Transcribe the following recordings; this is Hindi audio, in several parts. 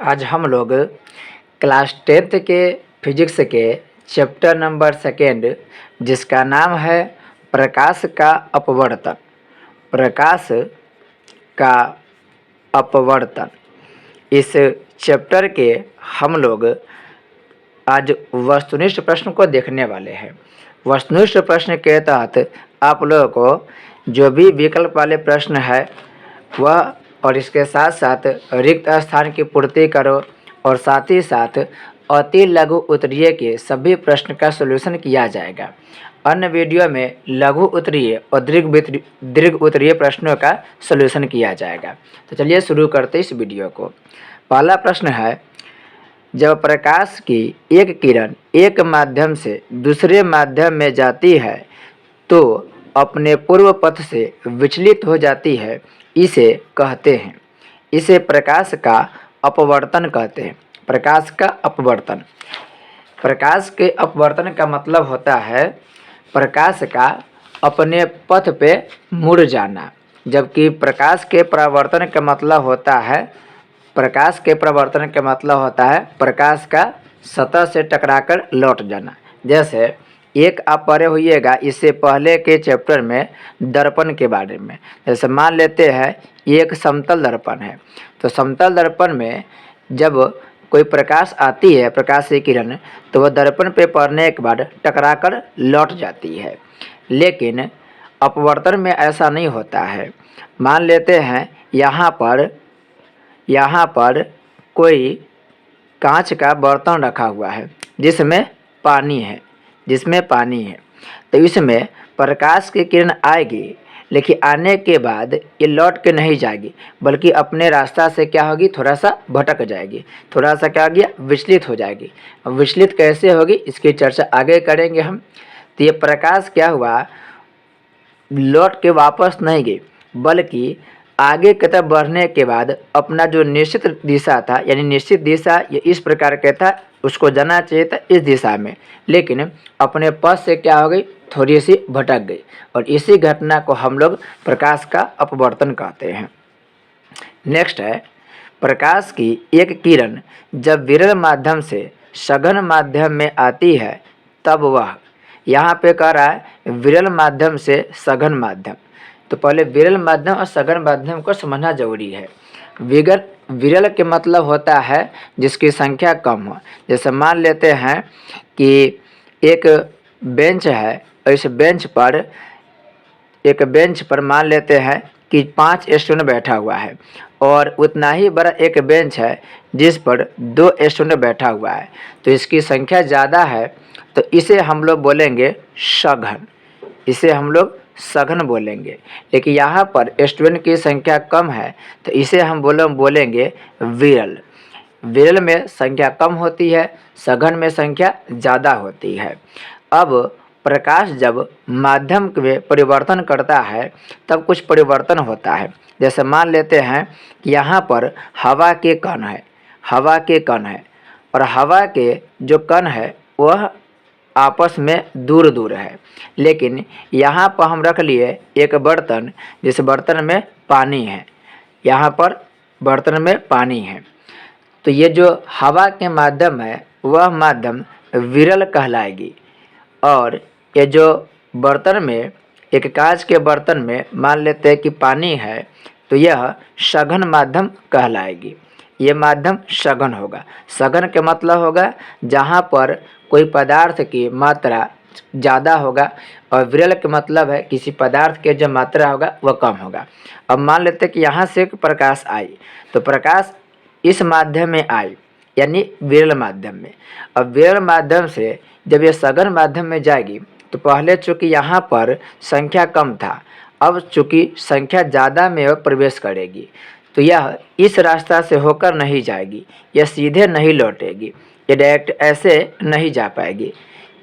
आज हम लोग क्लास 10th के फिजिक्स के चैप्टर नंबर 2 जिसका नाम है प्रकाश का अपवर्तन। प्रकाश का अपवर्तन, इस चैप्टर के हम लोग आज वस्तुनिष्ठ प्रश्न को देखने वाले हैं। वस्तुनिष्ठ प्रश्न के तहत आप लोगों को जो भी विकल्प वाले प्रश्न है वह और इसके साथ साथ रिक्त स्थान की पूर्ति करो और साथ ही साथ अति लघु उत्तरीय के सभी प्रश्न का सॉल्यूशन किया जाएगा। अन्य वीडियो में लघु उत्तरीय और दीर्घ उत्तरीय प्रश्नों का सॉल्यूशन किया जाएगा। तो चलिए शुरू करते इस वीडियो को। पहला प्रश्न है, जब प्रकाश की एक किरण एक माध्यम से दूसरे माध्यम में जाती है तो अपने पूर्व पथ से विचलित हो जाती है, इसे कहते हैं। इसे प्रकाश का अपवर्तन कहते हैं। प्रकाश का अपवर्तन। प्रकाश के अपवर्तन का मतलब होता है प्रकाश का अपने पथ पे मुड़ जाना, जबकि प्रकाश के परावर्तन का मतलब होता है प्रकाश का सतह से टकराकर लौट जाना। जैसे एक आप पढ़े होइएगा इससे पहले के चैप्टर में दर्पण के बारे में। जैसे मान लेते हैं एक समतल दर्पण है, तो समतल दर्पण में जब कोई प्रकाश आती है, प्रकाश की किरण, तो वह दर्पण पे पड़ने के बाद टकराकर लौट जाती है। लेकिन अपवर्तन में ऐसा नहीं होता है। मान लेते हैं यहाँ पर कोई कांच का बर्तन रखा हुआ है जिसमें पानी है, तो इसमें प्रकाश की किरण आएगी, लेकिन आने के बाद ये लौट के नहीं जाएगी, बल्कि अपने रास्ता से क्या होगी, थोड़ा सा भटक जाएगी, थोड़ा सा क्या हो गया, विचलित हो जाएगी। अब विचलित कैसे होगी इसकी चर्चा आगे करेंगे हम। तो ये प्रकाश क्या हुआ, लौट के वापस नहीं गई, बल्कि आगे की तरफ बढ़ने के बाद अपना जो निश्चित दिशा था, यानी निश्चित दिशा ये इस प्रकार का था, उसको जाना चाहिए था इस दिशा में, लेकिन अपने पथ से क्या हो गई, थोड़ी सी भटक गई, और इसी घटना को हम लोग प्रकाश का अपवर्तन कहते हैं। नेक्स्ट है, प्रकाश की एक किरण जब विरल माध्यम से सघन माध्यम में आती है तब वह, यहाँ पे कह रहा है विरल माध्यम से सघन माध्यम, तो पहले विरल माध्यम और सघन माध्यम को समझना जरूरी है। विरल के मतलब होता है जिसकी संख्या कम हो। जैसे मान लेते हैं कि एक बेंच है और इस बेंच पर मान लेते हैं कि 5 स्टूडेंट बैठा हुआ है, और उतना ही बड़ा एक बेंच है जिस पर 2 स्टूडेंट बैठा हुआ है, तो इसकी संख्या ज़्यादा है, तो इसे हम लोग बोलेंगे सघन बोलेंगे। लेकिन यहाँ पर स्टूडेंट की संख्या कम है, तो इसे हम बोलेंगे विरल। विरल में संख्या कम होती है, सघन में संख्या ज़्यादा होती है। अब प्रकाश जब माध्यम में परिवर्तन करता है तब कुछ परिवर्तन होता है। जैसे मान लेते हैं कि यहाँ पर हवा के कण है, और हवा के जो कण है वह आपस में दूर दूर है, लेकिन यहाँ पर हम रख लिए एक बर्तन, जिस बर्तन में पानी है, यहाँ पर बर्तन में पानी है, तो ये जो हवा के माध्यम है वह माध्यम विरल कहलाएगी, और ये जो बर्तन में, एक कांच के बर्तन में मान लेते हैं कि पानी है, तो यह सघन माध्यम कहलाएगी। ये माध्यम सघन होगा। सघन के मतलब होगा जहाँ पर कोई पदार्थ की मात्रा ज़्यादा होगा, और विरल के मतलब है किसी पदार्थ के जो मात्रा होगा वह कम होगा। अब मान लेते हैं कि यहाँ से प्रकाश आई, तो प्रकाश इस माध्यम में आई, यानी विरल माध्यम में। अब विरल माध्यम से जब ये सघन माध्यम में जाएगी, तो पहले चूँकि यहाँ पर संख्या कम था, अब चूँकि संख्या ज़्यादा में वह प्रवेश करेगी, तो यह इस रास्ता से होकर नहीं जाएगी, यह सीधे नहीं लौटेगी, ये डायरेक्ट ऐसे नहीं जा पाएगी,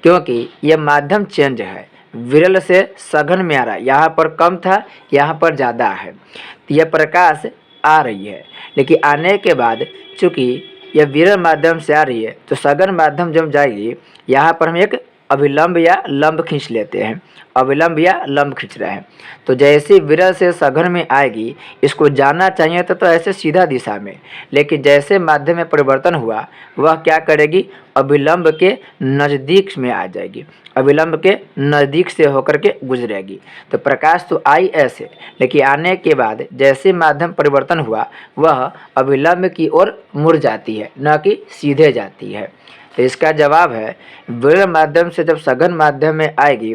क्योंकि यह माध्यम चेंज है, विरल से सघन में आ रहा है। यहाँ पर कम था, यहाँ पर ज़्यादा है, तो यह प्रकाश आ रही है, लेकिन आने के बाद चूँकि यह विरल माध्यम से आ रही है, तो सघन माध्यम जब जाएगी, यहाँ पर हम एक अभिलंब या लंब खींच लेते हैं, अभिलंब या लंब खींच रहे हैं। तो जैसे विरल से सघन में आएगी, इसको जाना चाहिए तो ऐसे सीधा दिशा में, लेकिन जैसे माध्यम में परिवर्तन हुआ वह क्या करेगी, अभिलंब के नज़दीक में आ जाएगी, अभिलंब के नज़दीक से होकर के गुजरेगी। तो प्रकाश तो आई ऐसे, लेकिन आने के बाद जैसे माध्यम परिवर्तन हुआ वह अभिलंब की ओर मुड़ जाती है, न कि सीधे जाती है। तो इसका जवाब है विरल माध्यम से जब सघन माध्यम में आएगी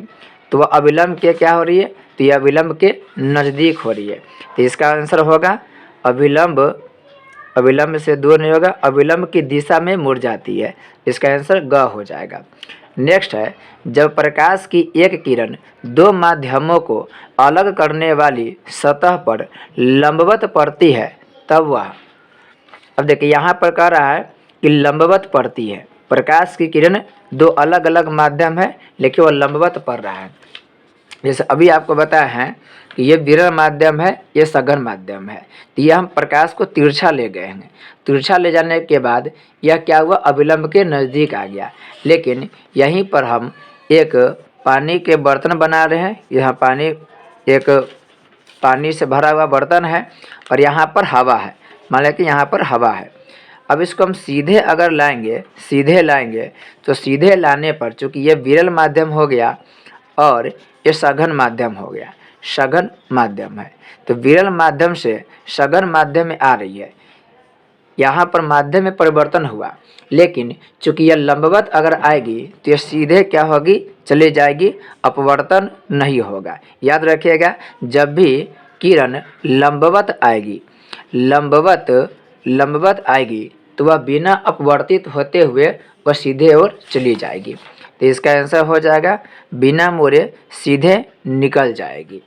तो वह अभिलंब के क्या हो रही है, तो यह अभिलंब के नज़दीक हो रही है। तो इसका आंसर होगा अभिलंब, अभिलंब से दूर नहीं होगा, अभिलंब की दिशा में मुड़ जाती है। इसका आंसर ग हो जाएगा। नेक्स्ट है, जब प्रकाश की एक किरण दो माध्यमों को अलग करने वाली सतह पर लंबवत पड़ती है तब वह, अब देखिए यहाँ पर कह रहा है कि लंबवत पड़ती है, प्रकाश की किरण दो अलग अलग माध्यम है लेकिन वह लंबवत पड़ रहा है। जैसे अभी आपको बताया है कि ये विरल माध्यम है, ये सघन माध्यम है, तो ये हम प्रकाश को तिरछा ले गए हैं। तिरछा ले जाने के बाद यह क्या हुआ, अभिलंब के नज़दीक आ गया। लेकिन यहीं पर हम एक पानी के बर्तन बना रहे हैं, यहाँ पानी, एक पानी से भरा हुआ बर्तन है और यहाँ पर हवा है, मान लें कि यहाँ पर हवा है। अब इसको हम सीधे अगर लाएंगे, सीधे लाएंगे तो सीधे लाने पर चूँकि ये विरल माध्यम हो गया और ये सघन माध्यम हो गया, सघन माध्यम है, तो विरल माध्यम से सघन माध्यम में आ रही है। यहाँ पर माध्यम में परिवर्तन हुआ, लेकिन चूँकि यह लंबवत अगर आएगी तो यह सीधे क्या होगी, चली जाएगी, अपवर्तन नहीं होगा। याद रखिएगा, जब भी किरण लंबवत आएगी, लंबवत आएगी तो वह बिना अपवर्तित होते हुए वह सीधे और चली जाएगी। तो इसका आंसर हो जाएगा बिना मोड़े सीधे निकल जाएगी।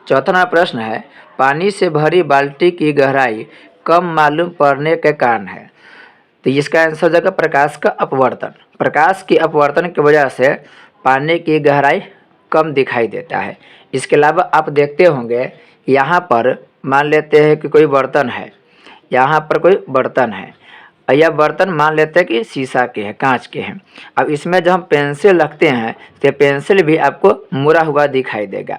चौथा प्रश्न है, पानी से भरी बाल्टी की गहराई कम मालूम पड़ने के कारण है। तो इसका आंसर हो जाएगा प्रकाश का अपवर्तन। प्रकाश की अपवर्तन की वजह से पानी की गहराई कम दिखाई देता है। इसके अलावा आप देखते होंगे यहाँ पर मान लेते हैं कि कोई बर्तन है, यहाँ पर कोई बर्तन है, यह बर्तन मान लेते हैं कि शीशा के हैं, कांच के हैं। अब इसमें जब हम पेंसिल रखते हैं तो पेंसिल भी आपको मुड़ा हुआ दिखाई देगा।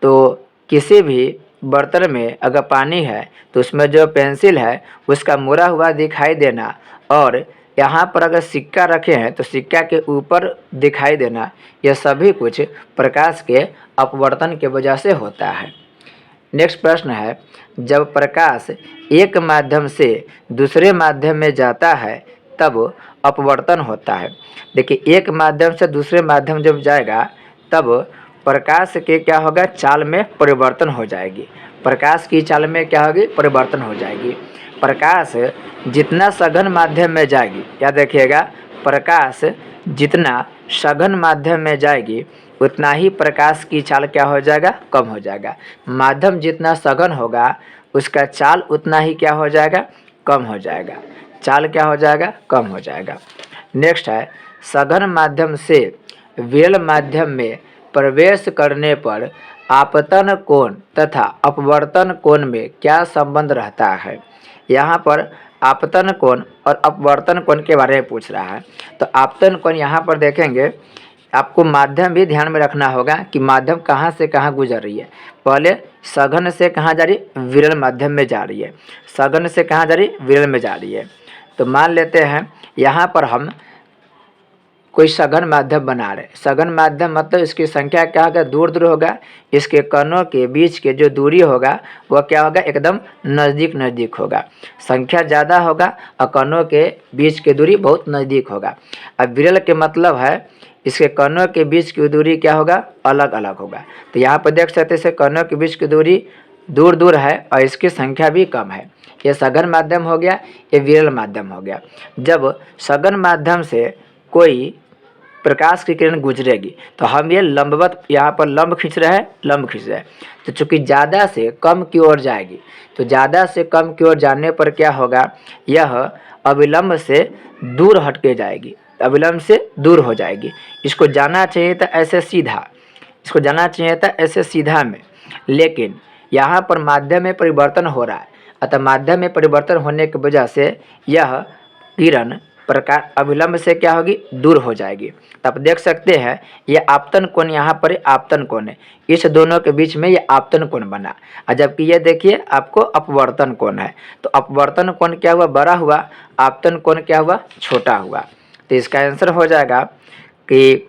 तो किसी भी बर्तन में अगर पानी है तो उसमें जो पेंसिल है उसका मुड़ा हुआ दिखाई देना, और यहाँ पर अगर सिक्का रखे हैं तो सिक्का के ऊपर दिखाई देना, यह सभी कुछ प्रकाश के अपवर्तन के वजह से होता है। नेक्स्ट प्रश्न है, जब प्रकाश एक माध्यम से दूसरे माध्यम में जाता है तब अपवर्तन होता है। देखिए, एक माध्यम से दूसरे माध्यम जब जाएगा तब प्रकाश के क्या होगा, चाल में परिवर्तन हो जाएगी। प्रकाश की चाल में क्या होगी, परिवर्तन हो जाएगी। प्रकाश जितना सघन माध्यम में जाएगी, याद रखिएगा, प्रकाश जितना सघन माध्यम में जाएगी उतना ही प्रकाश की चाल क्या हो जाएगा, कम हो जाएगा। माध्यम जितना सघन होगा उसका चाल उतना ही क्या हो जाएगा, कम हो जाएगा। चाल क्या हो जाएगा, कम हो जाएगा। नेक्स्ट है, सघन माध्यम से विरल माध्यम में प्रवेश करने पर आपतन कोण तथा अपवर्तन कोण में क्या संबंध रहता है। यहाँ पर आपतन कोण और अपवर्तन कोण के बारे में पूछ रहा है। तो आपतन कोण यहाँ पर देखेंगे, आपको माध्यम भी ध्यान में रखना होगा कि माध्यम कहाँ से कहाँ गुजर रही है। पहले सघन से कहाँ जा रही है, विरल माध्यम में जा रही है। सघन से कहाँ जा रही है, विरल में जा रही है। तो मान लेते हैं यहाँ पर हम कोई सघन माध्यम बना रहे। सघन माध्यम मतलब इसकी संख्या क्या होगा, दूर दूर होगा। इसके कणों के बीच के जो दूरी होगा वह क्या होगा, एकदम नज़दीक नज़दीक होगा। संख्या ज़्यादा होगा और कणों के बीच की दूरी बहुत नज़दीक होगा। अब विरल के मतलब है इसके कणों के बीच की दूरी क्या होगा, अलग अलग होगा। तो यहाँ पर देख सकते हैं कणों के बीच की दूरी दूर दूर है और इसकी संख्या भी कम है। ये सघन माध्यम हो गया, ये विरल माध्यम हो गया। जब सघन माध्यम से कोई प्रकाश की किरण गुजरेगी तो हम ये लंबवत, यहाँ पर लंब खींच रहे हैं, लंब खींच रहे हैं, तो चूँकि ज़्यादा से कम की ओर जाएगी, तो ज़्यादा से कम की ओर जाने पर क्या होगा, यह अविलंब से दूर हट के जाएगी, अविलंब से दूर हो जाएगी। इसको जाना चाहिए था ऐसे सीधा, इसको जाना चाहिए था ऐसे सीधा में, लेकिन यहाँ पर माध्यम में परिवर्तन हो रहा है। अतः माध्यम में परिवर्तन होने की वजह से यह किरण प्रकार अविलंब से क्या होगी, दूर हो जाएगी। तब देख सकते हैं ये आपतन कोण यहाँ पर आपतन कोण है, इस दोनों के बीच में ये आपतन कोण बना। और जबकि ये देखिए आपको अपवर्तन कोण है, तो अपवर्तन कोण क्या हुआ, बड़ा हुआ, आपतन कोण क्या हुआ, छोटा हुआ। तो इसका आंसर हो जाएगा कि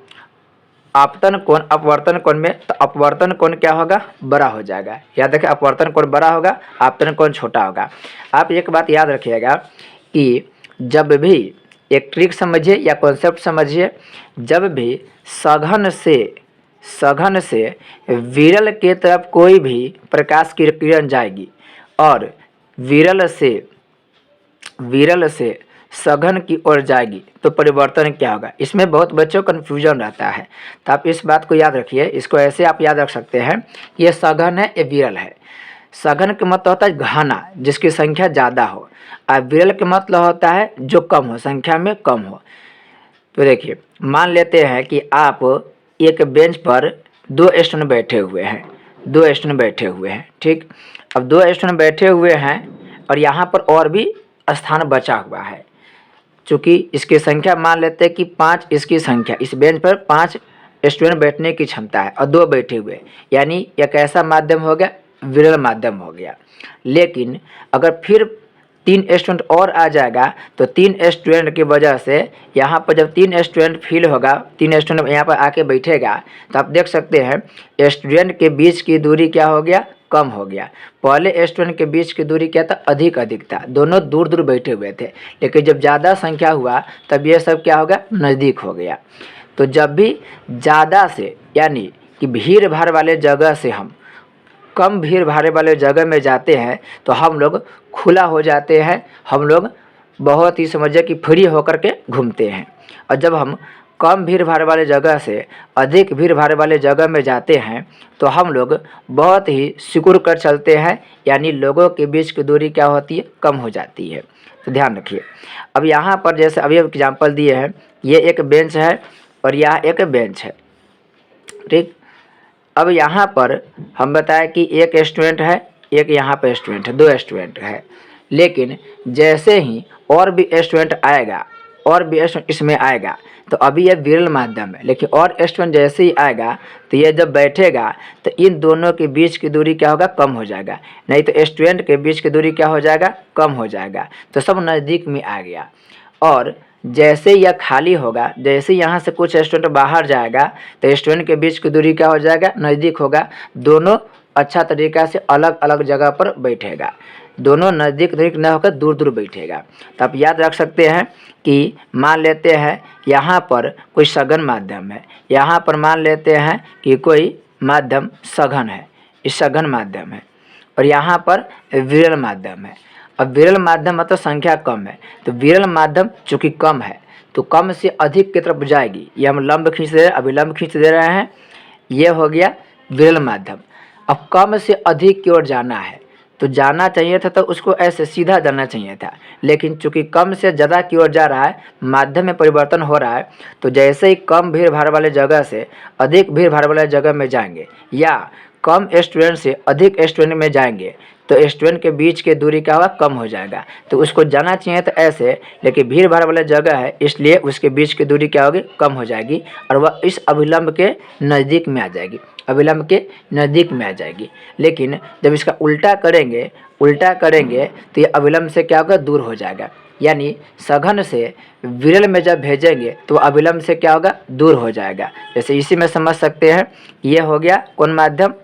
आपतन कोण अपवर्तन कोण में, तो अपवर्तन कोण क्या होगा, बड़ा हो जाएगा। याद रखें अपवर्तन कोण बड़ा होगा, आपतन कोण छोटा होगा। आप एक बात याद रखिएगा कि जब भी एक ट्रिक समझिए या कॉन्सेप्ट समझिए, जब भी सघन से विरल के तरफ कोई भी प्रकाश की किरण जाएगी और विरल से सघन की ओर जाएगी तो परिवर्तन क्या होगा। इसमें बहुत बच्चों को कन्फ्यूजन रहता है, तो आप इस बात को याद रखिए। इसको ऐसे आप याद रख सकते हैं, ये सघन है, ये विरल है। सघन का मतलब होता है घना, जिसकी संख्या ज़्यादा हो, और विरल का मतलब होता है जो कम हो, संख्या में कम हो। तो देखिए मान लेते हैं कि आप एक बेंच पर 2 स्टूडेंट बैठे हुए हैं, ठीक। अब 2 स्टूडेंट बैठे हुए हैं और यहाँ पर और भी स्थान बचा हुआ है। चूँकि इसकी संख्या मान लेते हैं कि 5, इसकी संख्या इस बेंच पर 5 स्टूडेंट बैठने की क्षमता है और 2 बैठे हुए, यानी एक ऐसा माध्यम हो गया, विरल माध्यम हो गया। लेकिन अगर फिर 3 स्टूडेंट और आ जाएगा तो 3 स्टूडेंट की वजह से यहाँ पर जब 3 स्टूडेंट फिल होगा, 3 स्टूडेंट यहाँ पर आके बैठेगा, तो आप देख सकते हैं स्टूडेंट के बीच की दूरी क्या हो गया, कम हो गया। पहले स्टूडेंट के बीच की दूरी क्या था, अधिक था, दोनों दूर दूर बैठे हुए थे। लेकिन जब ज़्यादा संख्या हुआ तब ये सब क्या हो गया, नज़दीक हो गया। तो जब भी ज़्यादा से यानी कि भीड़ भाड़ वाले जगह से हम कम भीड़ भाड़ वाले जगह में जाते हैं तो हम लोग खुला हो जाते हैं, हम लोग बहुत ही समझिए कि फ्री होकर के घूमते हैं। और जब हम कम भीड़ भाड़ वाले जगह से अधिक भीड़ भाड़ वाले जगह में जाते हैं तो हम लोग बहुत ही सिकुड़ कर चलते हैं, यानी लोगों के बीच की दूरी क्या होती है, कम हो जाती है। तो ध्यान रखिए। अब यहाँ पर जैसे अभी एग्जाम्पल दिए हैं, ये एक बेंच है और यहाँ एक बेंच है, ठीक। अब यहाँ पर हम बताएं कि एक स्टूडेंट है, एक यहाँ पर स्टूडेंट है, 2 स्टूडेंट है। लेकिन जैसे ही और भी स्टूडेंट आएगा, और भी स्टूडेंट इसमें आएगा, तो अभी ये विरल माध्यम है, लेकिन और स्टूडेंट जैसे ही आएगा तो ये जब बैठेगा तो इन दोनों के बीच की दूरी क्या होगा, कम हो जाएगा। नहीं तो स्टूडेंट के बीच की दूरी क्या हो जाएगा, कम हो जाएगा। तो सब नज़दीक में आ गया। और जैसे यह खाली होगा, जैसे यहाँ से कुछ स्टूडेंट बाहर जाएगा तो स्टूडेंट के बीच की दूरी क्या हो जाएगा, नज़दीक होगा। दोनों अच्छा तरीक़ा से अलग अलग जगह पर बैठेगा, दोनों नज़दीक न होकर दूर दूर बैठेगा। तो आप याद रख सकते हैं कि मान लेते हैं यहाँ पर कोई सघन माध्यम है, यहाँ पर मान लेते हैं कि कोई माध्यम सघन है, इस सघन माध्यम है, और यहाँ पर विरल माध्यम है। अब विरल माध्यम मतलब संख्या कम है, तो विरल माध्यम चूँकि कम है तो कम से अधिक की तरफ जाएगी। ये हम लंब खींच दे रहे हैं, अभिलंब खींच दे रहे हैं, ये हो गया विरल माध्यम। अब कम से अधिक की ओर जाना है, तो जाना चाहिए था तो उसको ऐसे सीधा जाना चाहिए था, लेकिन चूंकि कम से ज़्यादा की ओर जा रहा है, माध्यम में परिवर्तन हो रहा है, तो जैसे ही कम भीड़ भाड़ वाले जगह से अधिक भीड़ भाड़ वाले जगह में जाएंगे या कम स्टूडेंट से अधिक स्टूडेंट में जाएंगे तो स्टूडेंट के बीच की दूरी क्या होगा, कम हो जाएगा। तो उसको जाना चाहिए तो ऐसे, लेकिन भीड़ भाड़ वाला जगह है इसलिए उसके बीच की दूरी क्या होगी, कम हो जाएगी, और वह इस अभिलंब के नज़दीक में आ जाएगी, अभिलंब के नज़दीक में आ जाएगी। लेकिन जब इसका उल्टा करेंगे तो ये अभिलंब से क्या होगा, दूर हो जाएगा। यानी सघन से विरल में जब भेजेंगे तो अभिलंब से क्या होगा, दूर हो जाएगा। जैसे इसी में समझ सकते हैं, ये हो गया कौन माध्यम,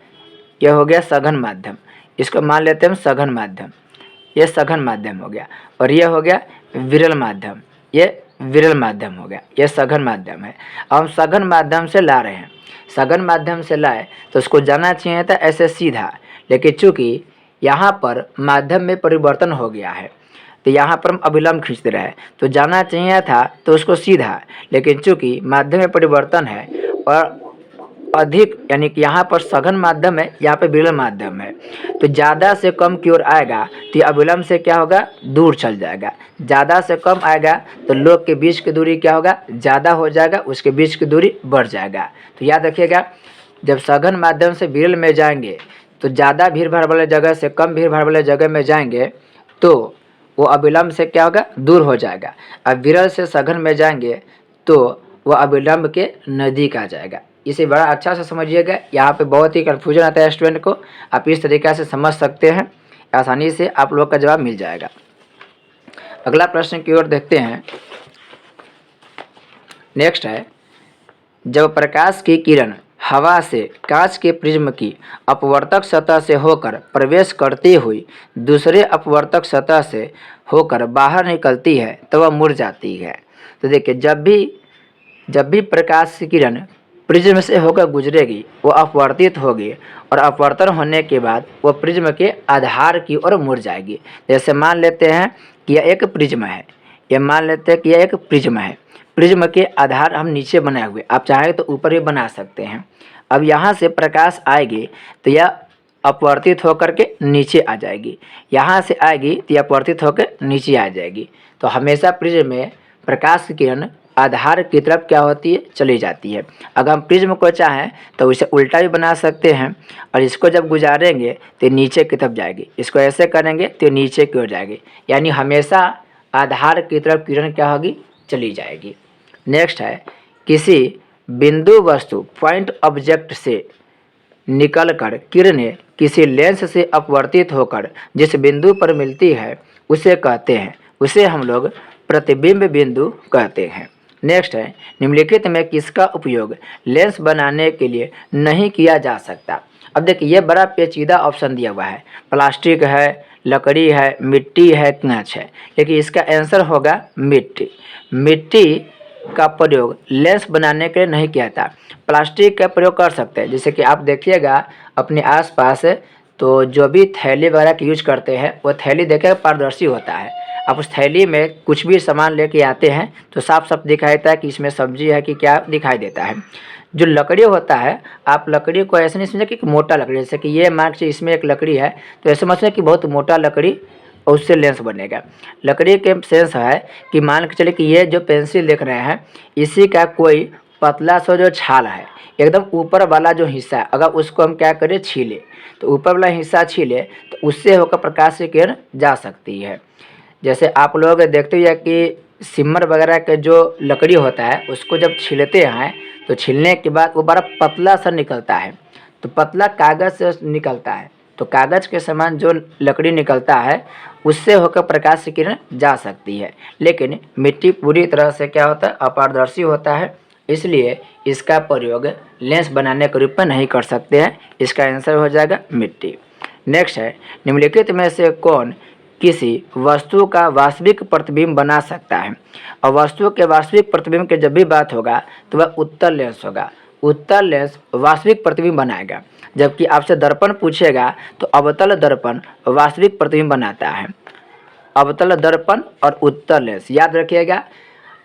यह हो गया सघन माध्यम, इसको मान लेते हैं हम सघन माध्यम, ये सघन माध्यम हो गया। और ये हो गया विरल माध्यम, ये विरल माध्यम हो गया, ये सघन माध्यम है। अब हम सघन माध्यम से ला रहे हैं, सघन माध्यम से लाए तो उसको जाना चाहिए था ऐसे सीधा, लेकिन चूँकि यहाँ पर माध्यम में परिवर्तन हो गया है तो यहाँ पर हम अभिलंब खींच रहे हैं, तो जाना चाहिए था तो उसको सीधा, लेकिन चूँकि माध्यम में परिवर्तन है और अधिक यानी कि यहाँ पर सघन माध्यम है, यहाँ पे विरल माध्यम है, तो ज़्यादा से कम की ओर आएगा तो ये अभिलंब से क्या होगा, दूर चल जाएगा। ज़्यादा से कम आएगा तो लोग के बीच की दूरी क्या होगा, ज़्यादा हो जाएगा, उसके बीच की दूरी बढ़ जाएगा। तो याद रखिएगा, जब सघन माध्यम से विरल में जाएंगे तो ज़्यादा भीड़ भाड़ वाले जगह से कम भीड़ भाड़ वाले जगह में जाएंगे तो वो अविलंब से क्या होगा, दूर हो जाएगा। अब विरल से सघन में जाएंगे तो वह अविलंब के नज़दीक आ जाएगा। इसे बड़ा अच्छा से समझिएगा, यहाँ पे बहुत ही कन्फ्यूजन आता है स्टूडेंट को। आप इस तरीक़े से समझ सकते हैं, आसानी से आप लोग का जवाब मिल जाएगा। अगला प्रश्न की ओर देखते हैं। नेक्स्ट है, जब प्रकाश की किरण हवा से कांच के प्रिज्म की अपवर्तक सतह से होकर प्रवेश करती हुई दूसरे अपवर्तक सतह से होकर बाहर निकलती है तो वह मुड़ जाती है। तो देखिए, जब भी प्रकाश की किरण प्रिज्म से होकर गुजरेगी वो अपवर्तित होगी और अपवर्तन होने के बाद वो प्रिज्म के आधार की ओर मुड़ जाएगी। जैसे मान लेते हैं कि यह एक प्रिज्म है, ये मान लेते हैं कि यह एक प्रिज्म है। प्रिज्म के आधार हम नीचे बनाए हुए, आप चाहें तो ऊपर भी बना सकते हैं। अब यहाँ से प्रकाश आएगी तो यह अपवर्तित होकर के नीचे आ जाएगी, यहाँ से आएगी तो यह अपवर्तित होकर नीचे आ जाएगी। तो हमेशा प्रिज्म में प्रकाश की किरण आधार की तरफ क्या होती है, चली जाती है। अगर हम प्रिज्म को चाहें तो इसे उल्टा भी बना सकते हैं और इसको जब गुजारेंगे तो नीचे की तरफ जाएगी, इसको ऐसे करेंगे तो नीचे की ओर जाएगी, यानी हमेशा आधार की तरफ किरण क्या होगी, चली जाएगी। नेक्स्ट है, किसी बिंदु वस्तु पॉइंट ऑब्जेक्ट से निकलकर किरणें किसी लेंस से अपवर्तित होकर जिस बिंदु पर मिलती है उसे कहते हैं, उसे हम लोग प्रतिबिंब बिंदु कहते हैं। नेक्स्ट है, निम्नलिखित में किसका उपयोग लेंस बनाने के लिए नहीं किया जा सकता। अब देखिए, ये बड़ा पेचीदा ऑप्शन दिया हुआ है, प्लास्टिक है, लकड़ी है, मिट्टी है, कांच है, लेकिन इसका आंसर होगा मिट्टी। मिट्टी का प्रयोग लेंस बनाने के लिए नहीं किया था। प्लास्टिक का प्रयोग कर सकते हैं, जैसे कि आप देखिएगा अपने आसपास, तो जो भी थैली वगैरह की यूज करते हैं वो थैली देखिए पारदर्शी होता है। आप उस थैली में कुछ भी सामान लेके आते हैं तो साफ साफ दिखाई देता है कि इसमें सब्जी है कि क्या, दिखाई देता है। जो लकड़ी होता है, आप लकड़ी को ऐसे नहीं समझे कि मोटा लकड़ी, जैसे कि ये मान लीजिए इसमें एक लकड़ी है तो ऐसे समझे कि बहुत मोटा लकड़ी और उससे लेंस बनेगा। लकड़ी के सेंस है कि मान के चले कि ये जो पेंसिल देख रहे हैं इसी का कोई पतला सा जो छाल है, एकदम ऊपर वाला जो हिस्सा है, अगर उसको हम क्या करें, छीले, तो ऊपर वाला हिस्सा छीले तो उससे होकर प्रकाश की किरण जा सकती है। जैसे आप लोग देखते हैं कि सिमर वगैरह के जो लकड़ी होता है उसको जब छीलते हैं तो छीलने के बाद वो बड़ा पतला सा निकलता है, तो पतला कागज़ से निकलता है, तो कागज़ के समान जो लकड़ी निकलता है उससे होकर प्रकाश की किरण जा सकती है। लेकिन मिट्टी पूरी तरह से क्या होता है, अपारदर्शी होता है, इसलिए इसका प्रयोग लेंस बनाने के रूप में नहीं कर सकते हैं। इसका आंसर हो जाएगा मिट्टी। नेक्स्ट है, निम्नलिखित में से कौन किसी वस्तु का वास्तविक प्रतिबिंब बना सकता है। और वस्तु के वास्तविक प्रतिबिंब की जब भी बात होगा तो वह उत्तल लेंस होगा। उत्तल लेंस वास्तविक प्रतिबिंब बनाएगा, जबकि आपसे दर्पण पूछेगा तो अवतल दर्पण वास्तविक प्रतिबिंब बनाता है। अवतल दर्पण और उत्तल लेंस याद रखिएगा,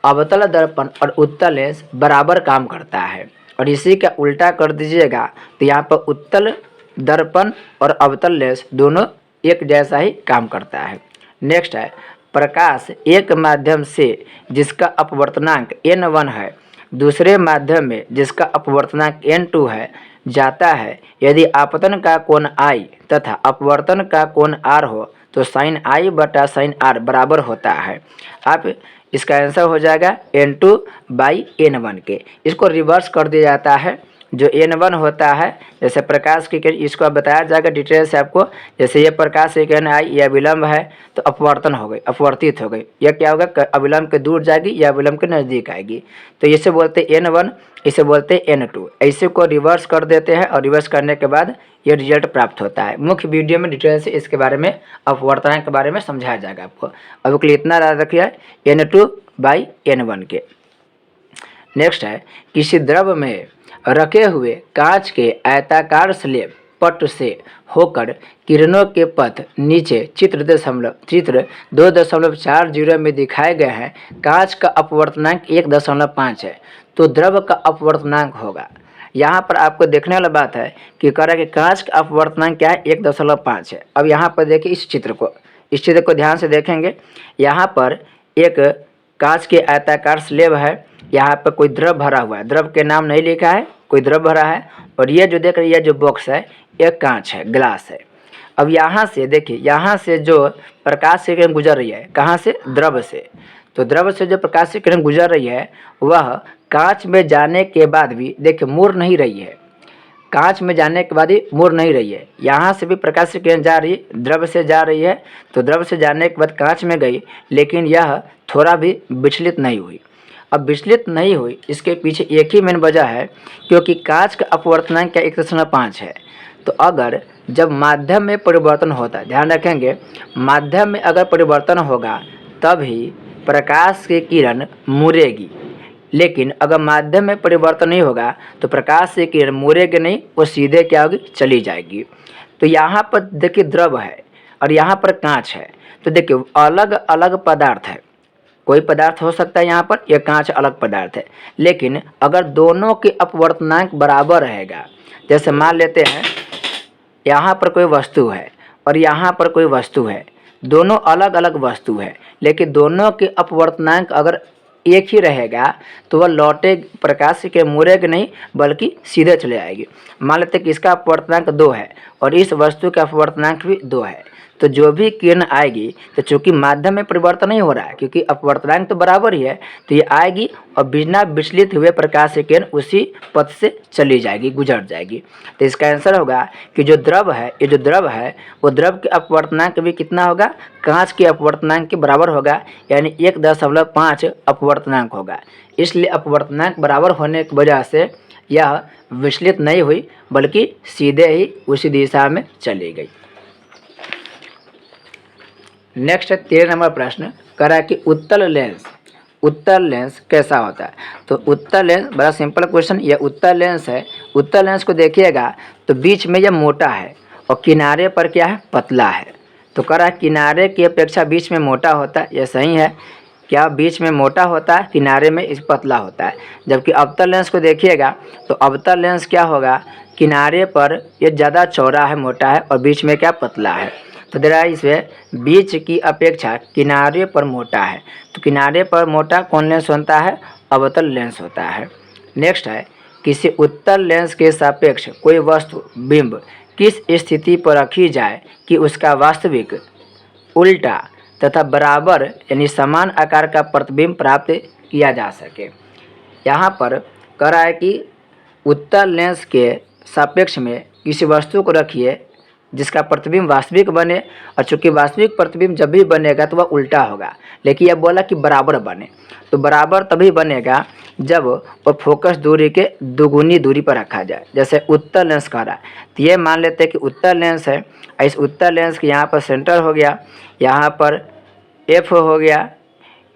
अवतल दर्पण और उत्तल लेंस बराबर काम करता है, और इसी का उल्टा कर दीजिएगा तो यहाँ पर उत्तल दर्पण और अवतल लेंस दोनों एक जैसा ही काम करता है। नेक्स्ट है, प्रकाश एक माध्यम से जिसका अपवर्तनांक n1 है दूसरे माध्यम में जिसका अपवर्तनांक n2 है जाता है, यदि आपतन का कोण I तथा अपवर्तन का कोण R हो तो साइन I बटा साइन R बराबर होता है। आप इसका आंसर हो जाएगा n2/n1 के। इसको रिवर्स कर दिया जाता है, जो n1 होता है जैसे प्रकाश की किरण, इसको बताया जाएगा डिटेल से आपको। जैसे ये प्रकाश की किरण आई, यह विलंब है तो अपवर्तन हो गई, अपवर्तित हो गई, यह क्या होगा, अविलंब के दूर जाएगी या विलंब के नज़दीक आएगी, तो इसे बोलते n1, इसे बोलते n2। ऐसे को रिवर्स कर देते हैं और रिवर्स करने के बाद ये रिजल्ट प्राप्त होता है। मुख्य वीडियो में डिटेल से इसके बारे में, अपवर्तन के बारे में समझाया जाएगा आपको। अब के लिए इतना याद रखिए n2/n1 के। नेक्स्ट है, किसी द्रव में रखे हुए कांच के आयताकार स्लेब पट से होकर किरणों के पथ नीचे चित्र 2.40 में दिखाए गए हैं। कांच का अपवर्तनांक 1.5 है, तो द्रव का अपवर्तनांक होगा। यहाँ पर आपको देखने वाला बात है कि कह रहा है कि कांच का अपवर्तनांक क्या है, 1.5 है। अब यहाँ पर देखिए इस चित्र को ध्यान से देखेंगे। यहाँ पर एक कांच के आयताकार स्लेब है, यहाँ पर कोई द्रव भरा हुआ है, द्रव के नाम नहीं लिखा है, कोई द्रव भरा है, और ये जो देख रही है जो बॉक्स है ये कांच है, ग्लास है। अब यहाँ से देखिए, यहाँ से जो प्रकाश की किरण गुजर रही है, कहाँ से? द्रव से। तो द्रव से जो प्रकाश की किरण गुजर रही है वह कांच में जाने के बाद भी देखिए मुड़ नहीं रही है, कांच में जाने के बाद ही मुड़ नहीं रही है। यहाँ से भी प्रकाश की किरण जा रही है, द्रव से जा रही है, तो द्रव से जाने के बाद कांच में गई, लेकिन यह थोड़ा भी विचलित नहीं हुई। अब विचलित नहीं हुई, इसके पीछे एक ही मेन वजह है, क्योंकि कांच का अपवर्तनांक क्या 1.5 है। तो अगर जब माध्यम में परिवर्तन होता है, ध्यान रखेंगे, माध्यम में अगर परिवर्तन होगा तभी प्रकाश की किरण मुड़ेगी, लेकिन अगर माध्यम में परिवर्तन नहीं होगा तो प्रकाश की किरण मुड़ेगी नहीं, वो सीधे क्या होगी? चली जाएगी। तो यहाँ पर देखिए द्रव है और यहाँ पर कांच है, तो देखिए अलग अलग पदार्थ है, कोई पदार्थ हो सकता है यहाँ पर, यह कांच अलग पदार्थ है। लेकिन अगर दोनों के अपवर्तनांक बराबर रहेगा, जैसे मान लेते हैं यहाँ पर कोई वस्तु है और यहाँ पर कोई वस्तु है, दोनों अलग अलग वस्तु है, लेकिन दोनों के अपवर्तनांक अगर एक ही रहेगा तो वह लौटे, प्रकाश के मुड़ेगी नहीं बल्कि सीधे चले आएगी। मान लेते हैं कि इसका अपवर्तनांक 2 है और इस वस्तु का अपवर्तनांक भी 2 है, तो जो भी किरण आएगी, तो चूंकि माध्यम में परिवर्तन नहीं हो रहा है, क्योंकि अपवर्तनांक तो बराबर ही है, तो ये आएगी और बिना विचलित हुए प्रकाश की किरण उसी पथ से चली जाएगी, गुजर जाएगी। तो इसका आंसर होगा कि जो द्रव है, ये जो द्रव है वो द्रव के अपवर्तनांक भी कितना होगा? कांच के अपवर्तनांक के बराबर होगा, यानी 1.5 अपवर्तनांक होगा। इसलिए अपवर्तनांक बराबर होने की वजह से यह विचलित नहीं हुई बल्कि सीधे ही उसी दिशा में चली गई। नेक्स्ट है 13 नंबर प्रश्न, कह रहा है कि उत्तल लेंस कैसा होता है? तो उत्तल लेंस बड़ा सिंपल क्वेश्चन, यह उत्तल लेंस है। उत्तल लेंस को देखिएगा तो बीच में यह मोटा है और किनारे पर क्या है? पतला है। तो कह रहा है किनारे की अपेक्षा बीच में मोटा होता है, यह सही है। क्या बीच में मोटा होता है, किनारे में इस पतला होता है। जबकि अवतल लेंस को देखिएगा तो अवतल लेंस क्या होगा? किनारे पर यह ज़्यादा चौड़ा है, मोटा है, और बीच में क्या? पतला है। तो दे रहा है इसमें बीच की अपेक्षा किनारे पर मोटा है, तो किनारे पर मोटा कौन लेंस होता है? अवतल लेंस होता है। नेक्स्ट है, किसी उत्तल लेंस के सापेक्ष कोई वस्तु बिंब किस स्थिति पर रखी जाए कि उसका वास्तविक, उल्टा तथा बराबर यानी समान आकार का प्रतिबिंब प्राप्त किया जा सके। यहाँ पर कह रहा है कि उत्तल लेंस के सापेक्ष में किसी वस्तु को रखिए जिसका प्रतिबिंब वास्तविक बने, और चूंकि वास्तविक प्रतिबिंब जब भी बनेगा तो वह उल्टा होगा, लेकिन यह बोला कि बराबर बने। तो बराबर तभी बनेगा जब वो फोकस दूरी के दुगुनी दूरी पर रखा जाए। जैसे उत्तल लेंस कह रहा है, तो ये मान लेते हैं कि उत्तल लेंस है, इस उत्तल लेंस के यहाँ पर सेंटर हो गया, यहाँ पर F हो गया,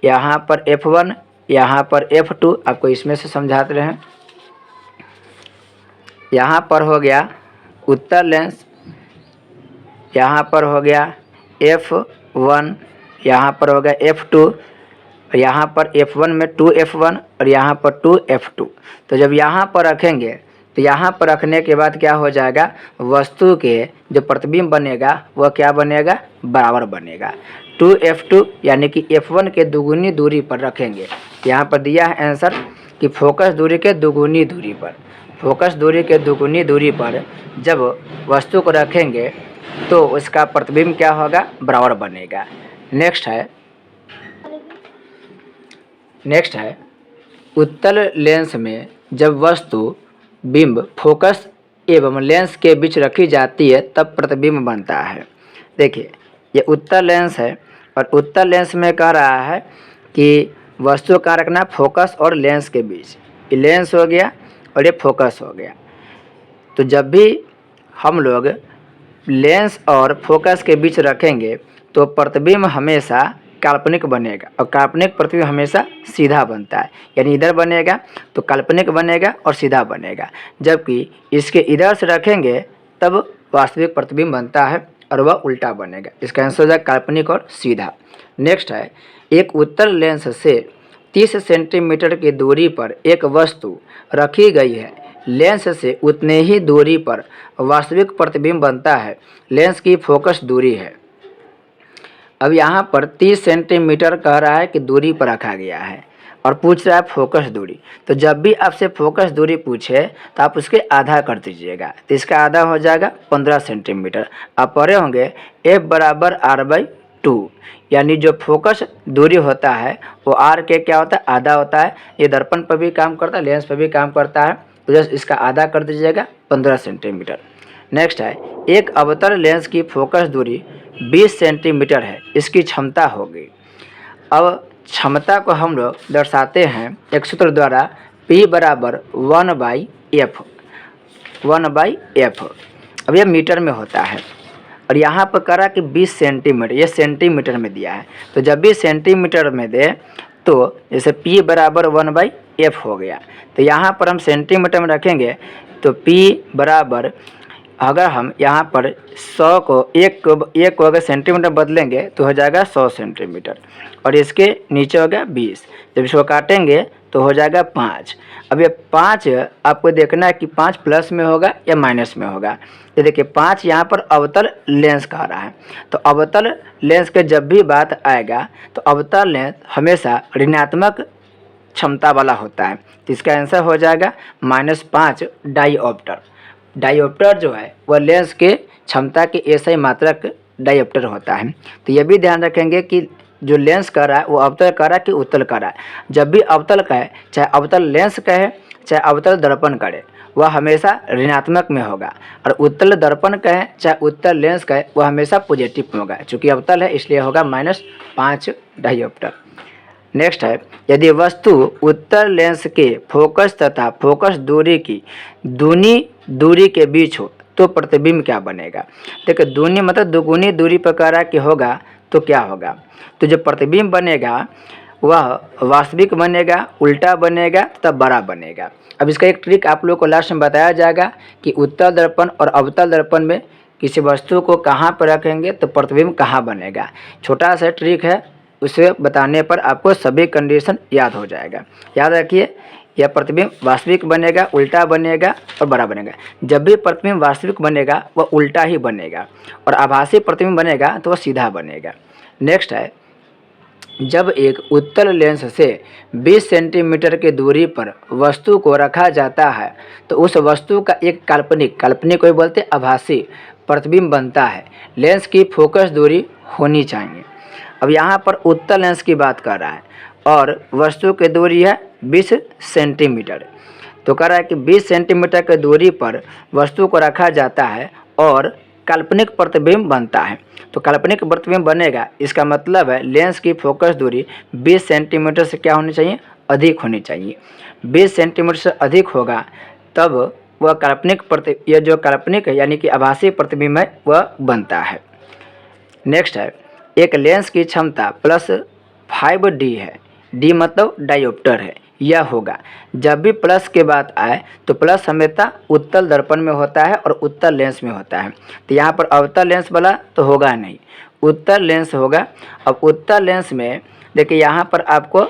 यहाँ पर F1, यहाँ पर F2, आपको इसमें से समझाते रहे। यहाँ पर हो गया उत्तल लेंस, यहाँ पर हो गया F1, यहाँ पर हो गया F2, यहाँ पर F1 में 2F1 और यहाँ पर 2F2। तो जब यहाँ पर रखेंगे तो यहाँ पर रखने के बाद क्या हो जाएगा? वस्तु के जो प्रतिबिंब बनेगा वह क्या बनेगा? बराबर बनेगा। 2F2 यानी कि F1 के दुगुनी दूरी पर रखेंगे। यहाँ पर दिया है आंसर कि फोकस दूरी के दुगुनी दूरी पर, फोकस दूरी के दुगुनी दूरी पर जब वस्तु को रखेंगे तो उसका प्रतिबिंब क्या होगा? बराबर बनेगा। नेक्स्ट है उत्तल लेंस में जब वस्तु बिंब फोकस एवं लेंस के बीच रखी जाती है तब प्रतिबिंब बनता है। देखिए ये उत्तल लेंस है और उत्तल लेंस में कह रहा है कि वस्तु का रखना फोकस और लेंस के बीच, ये लेंस हो गया और ये फोकस हो गया। तो जब भी हम लोग लेंस और फोकस के बीच रखेंगे तो प्रतिबिंब हमेशा काल्पनिक बनेगा और काल्पनिक प्रतिबिंब हमेशा सीधा बनता है, यानी इधर बनेगा तो काल्पनिक बनेगा और सीधा बनेगा, जबकि इसके इधर से रखेंगे तब वास्तविक प्रतिबिंब बनता है और वह उल्टा बनेगा। इसका आंसर हो जाएगा काल्पनिक और सीधा। नेक्स्ट है, एक उत्तल लेंस से 30 सेंटीमीटर की दूरी पर एक वस्तु रखी गई है, लेंस से उतने ही दूरी पर वास्तविक प्रतिबिंब बनता है, लेंस की फोकस दूरी है। अब यहाँ पर 30 सेंटीमीटर कह रहा है कि दूरी पर रखा गया है और पूछ रहा है फोकस दूरी। तो जब भी आपसे फोकस दूरी पूछे तो आप उसके आधा कर दीजिएगा, तो इसका आधा हो जाएगा 15 सेंटीमीटर। आप पढ़े होंगे F बराबर R/2, यानी जो फोकस दूरी होता है वो R के क्या होता है, आधा होता है। ये दर्पण पर भी काम करता है, लेंस पर भी काम करता है, तो जस्ट इसका आधा कर दीजिएगा 15 सेंटीमीटर। नेक्स्ट है, एक अवतल लेंस की फोकस दूरी 20 सेंटीमीटर है, इसकी क्षमता होगी। अब क्षमता को हम लोग दर्शाते हैं एक सूत्र द्वारा, P बराबर 1/F, 1/F। अब ये मीटर में होता है और यहाँ पर करा कि 20 सेंटीमीटर, ये सेंटीमीटर में दिया है। तो जब भी सेंटीमीटर में दे तो जैसे P बराबर 1/F हो गया, तो यहाँ पर हम सेंटीमीटर में रखेंगे तो P बराबर, अगर हम यहाँ पर 100 को एक को अगर सेंटीमीटर बदलेंगे तो हो जाएगा 100 सेंटीमीटर, और इसके नीचे हो गया 20। जब इसको काटेंगे तो हो जाएगा 5। अब ये 5 आपको देखना है कि 5 प्लस में होगा या माइनस में होगा। ये देखिए 5 यहाँ पर अवतल लेंस कह रहा है, तो अवतल लेंस के जब भी बात आएगा तो अवतल लेंस हमेशा ऋणात्मक क्षमता वाला होता है, तो इसका आंसर हो जाएगा -5 डाईऑप्टर। डाईऑप्टर जो है वह लेंस के क्षमता के ऐसा मात्रक डाईऑप्टर होता है। तो ये भी ध्यान रखेंगे कि जो लेंस कर रहा है वो अवतल कर रहा है कि उत्तल कर रहा है। जब भी अवतल कहे, चाहे अवतल लेंस कहे चाहे अवतल दर्पण करे, वह हमेशा ऋणात्मक में होगा, और उत्तल दर्पण कहे चाहे उत्तल लेंस कहे वह हमेशा पॉजिटिव में होगा। चूँकि अवतल है इसलिए होगा -5 डाईऑप्टर। नेक्स्ट है, यदि वस्तु उत्तल लेंस के फोकस तथा फोकस दूरी की दूनी दूरी के बीच हो तो प्रतिबिंब क्या बनेगा। देखिए दूनी मतलब दुगुनी दूरी पर कह रहा कि होगा तो क्या होगा, तो जो प्रतिबिंब बनेगा वह वास्तविक बनेगा, उल्टा बनेगा तथा बड़ा बनेगा। अब इसका एक ट्रिक आप लोग को लास्ट में बताया जाएगा कि उत्तल दर्पण और अवतल दर्पण में किसी वस्तु को कहाँ पर रखेंगे तो प्रतिबिंब कहाँ बनेगा। छोटा सा ट्रिक है, उसे बताने पर आपको सभी कंडीशन याद हो जाएगा। याद रखिए, यह प्रतिबिंब वास्तविक बनेगा, उल्टा बनेगा और बड़ा बनेगा। जब भी प्रतिबिंब वास्तविक बनेगा वह उल्टा ही बनेगा, और आभासी प्रतिबिंब बनेगा तो वह सीधा बनेगा। नेक्स्ट है, जब एक उत्तल लेंस से 20 सेंटीमीटर की दूरी पर वस्तु को रखा जाता है तो उस वस्तु का एक काल्पनिक कोई बोलते आभासी प्रतिबिंब बनता है। लेंस की फोकस दूरी होनी चाहिए। अब यहाँ पर उत्तल लेंस की बात कर रहा है और वस्तु की दूरी है 20 सेंटीमीटर, तो कह रहा है कि 20 सेंटीमीटर की दूरी पर वस्तु को रखा जाता है और काल्पनिक प्रतिबिंब बनता है। तो काल्पनिक प्रतिबिंब बनेगा, इसका मतलब है लेंस की फोकस दूरी 20 सेंटीमीटर से क्या होनी चाहिए, अधिक होनी चाहिए। 20 सेंटीमीटर से अधिक होगा तब वह यह जो काल्पनिक है यानी कि आभासी प्रतिबिंब है वह बनता है। नेक्स्ट है, एक लेंस की क्षमता +5D है, D मतलब डायोप्टर है, यह होगा। जब भी प्लस के बात आए तो प्लस हमेशा उत्तल दर्पण में होता है और उत्तल लेंस में होता है, तो यहाँ पर अवतल लेंस वाला तो होगा नहीं, उत्तल लेंस होगा। अब उत्तल लेंस में देखिए यहाँ पर आपको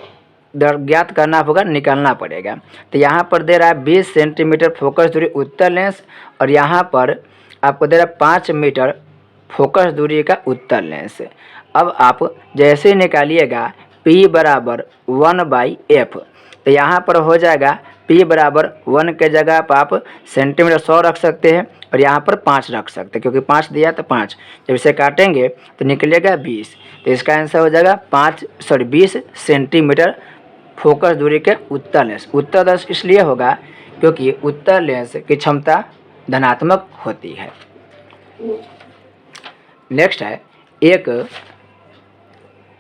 ज्ञात करना होगा, निकालना पड़ेगा। तो यहाँ पर दे रहा है 20 सेंटीमीटर फोकस दूरी उत्तल लेंस, और यहाँ पर आपको दे रहा है 5 मीटर फोकस दूरी का उत्तल लेंस। अब आप जैसे निकालिएगा P बराबर 1/F, तो यहाँ पर हो जाएगा P बराबर 1 के जगह पर आप सेंटीमीटर 100 रख सकते हैं और यहाँ पर 5 रख सकते हैं, क्योंकि 5 दिया तो 5। जब इसे काटेंगे तो निकलेगा 20, तो इसका आंसर हो जाएगा 20 सेंटीमीटर फोकस दूरी के उत्तल लेंस। उत्तल लेंस इसलिए होगा क्योंकि उत्तल लेंस की क्षमता धनात्मक होती है। नेक्स्ट है,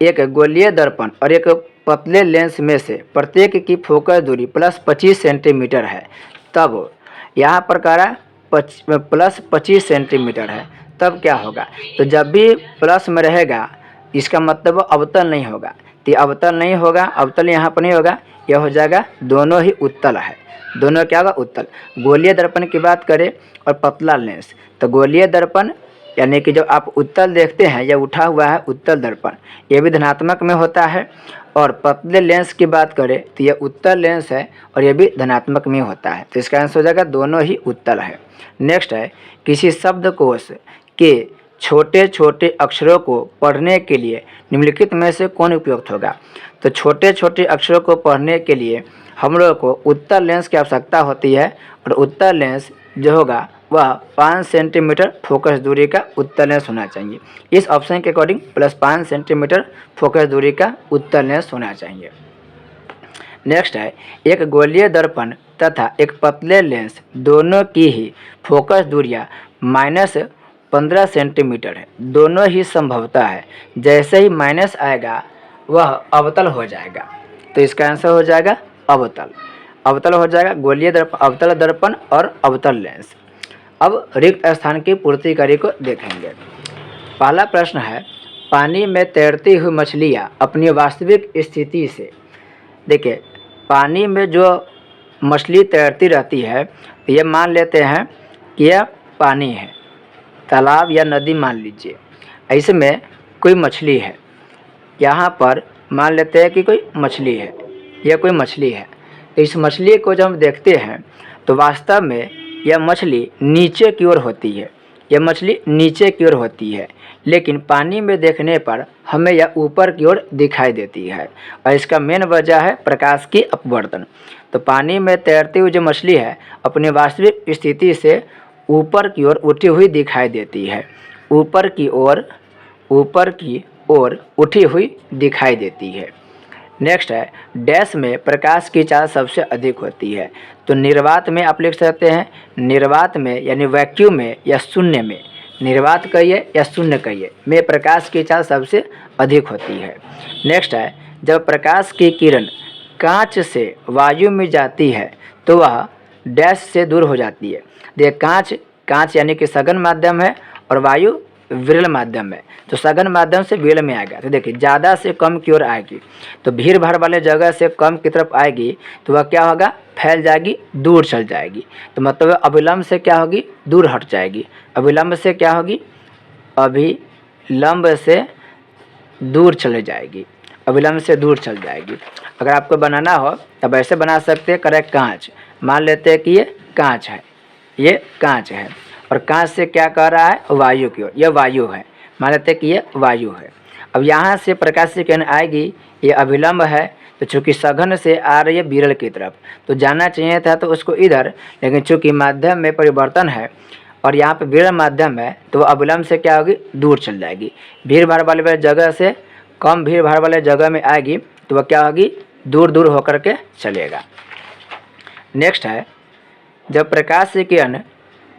एक गोलीय दर्पण और एक पतले लेंस में से प्रत्येक की फोकस दूरी +25 सेंटीमीटर है, तब यहाँ पर कह रहा है +25 सेंटीमीटर है, तब क्या होगा। तो जब भी प्लस में रहेगा इसका मतलब अवतल नहीं होगा, तो अवतल नहीं होगा, अवतल यहाँ पर नहीं होगा, यह हो जाएगा दोनों ही उत्तल है। दोनों क्या होगा, उत्तल। गोलीय दर्पण की बात करें और पतला लेंस, तो गोलीय दर्पण यानी कि जब आप उत्तल देखते हैं यह उठा हुआ है उत्तल दर्पण, यह भी धनात्मक में होता है। और पतले लेंस की बात करें तो यह उत्तल लेंस है और यह भी धनात्मक में होता है, तो इसका आंसर हो जाएगा दोनों ही उत्तल है। नेक्स्ट है, किसी शब्दकोश के छोटे छोटे अक्षरों को पढ़ने के लिए निम्नलिखित में से कौन उपयुक्त होगा। तो छोटे छोटे अक्षरों को पढ़ने के लिए हम लोगों को उत्तल लेंस की आवश्यकता होती है, और उत्तल लेंस जो होगा वह 5 सेंटीमीटर फोकस दूरी का उत्तल लेंस होना चाहिए। इस ऑप्शन के अकॉर्डिंग +5 सेंटीमीटर फोकस दूरी का उत्तल लेंस होना चाहिए। नेक्स्ट है, एक गोलीय दर्पण तथा एक पतले लेंस दोनों की ही फोकस दूरियाँ -15 सेंटीमीटर है। दोनों ही संभवतः है, जैसे ही माइनस आएगा वह अवतल हो जाएगा। तो इसका आंसर हो जाएगा अवतल। अवतल हो जाएगा गोलीय दर्पण, अवतल दर्पण और अवतल लेंस। अब रिक्त स्थान की पूर्तिकारी को देखेंगे। पहला प्रश्न है, पानी में तैरती हुई मछलियाँ अपनी वास्तविक स्थिति से, देखिए पानी में जो मछली तैरती रहती है, ये मान लेते हैं कि यह पानी है, तालाब या नदी मान लीजिए। ऐसे में कोई मछली है, यहाँ पर मान लेते हैं कि कोई मछली है, यह कोई मछली है। तो इस मछली को जब हम देखते हैं तो वास्तव में यह मछली नीचे की ओर होती है, यह मछली नीचे की ओर होती है, लेकिन पानी में देखने पर हमें यह ऊपर की ओर दिखाई देती है, और इसका मेन वजह है प्रकाश की अपवर्तन। तो पानी में तैरती हुई जो मछली है अपनी वास्तविक स्थिति से ऊपर की ओर उठी हुई दिखाई देती है, ऊपर की ओर उठी हुई दिखाई देती है। नेक्स्ट है, डैश में प्रकाश की चाल सबसे अधिक होती है। तो निर्वात में आप लिख सकते हैं, निर्वात में यानी वैक्यूम में या शून्य में, निर्वात कहिए या शून्य कहिए, में प्रकाश की चाल सबसे अधिक होती है। नेक्स्ट है, जब प्रकाश की किरण कांच से वायु में जाती है तो वह डैश से दूर हो जाती है। देखिए कांच यानी कि सघन माध्यम है और वायु विरल माध्यम है, तो सघन माध्यम से विरल में आएगा। तो देखिए ज़्यादा से कम की ओर आएगी, तो भीड़ भाड़ वाले जगह से कम की तरफ आएगी तो वह क्या होगा, फैल जाएगी, दूर चल जाएगी। तो मतलब अभिलंब से क्या होगी, दूर हट जाएगी। अभिलंब से क्या होगी, अभिलंब से दूर चले जाएगी, अभिलंब से दूर चल जाएगी। अगर आपको बनाना हो तब ऐसे बना सकते हैं, करेक्ट कांच मान लेते हैं कि ये कांच है, ये कांच है, और कांच से क्या कह रहा है, वायु की ओर, यह वायु है, मान लेते हैं कि ये वायु है। अब यहाँ से प्रकाश की किरण आएगी, ये अभिलंब है, तो चूँकि सघन से आ रही है विरल की तरफ, तो जाना चाहिए था तो उसको इधर, लेकिन चूँकि माध्यम में परिवर्तन है और यहाँ पे विरल माध्यम है, तो अभिलंब से क्या होगी, दूर चल जाएगी। भीड़ भाड़ वाले जगह से कम भीड़ भाड़ वाले जगह में आएगी तो वह क्या होगी, दूर दूर होकर के चलेगा। नेक्स्ट है, जब प्रकाश की किरण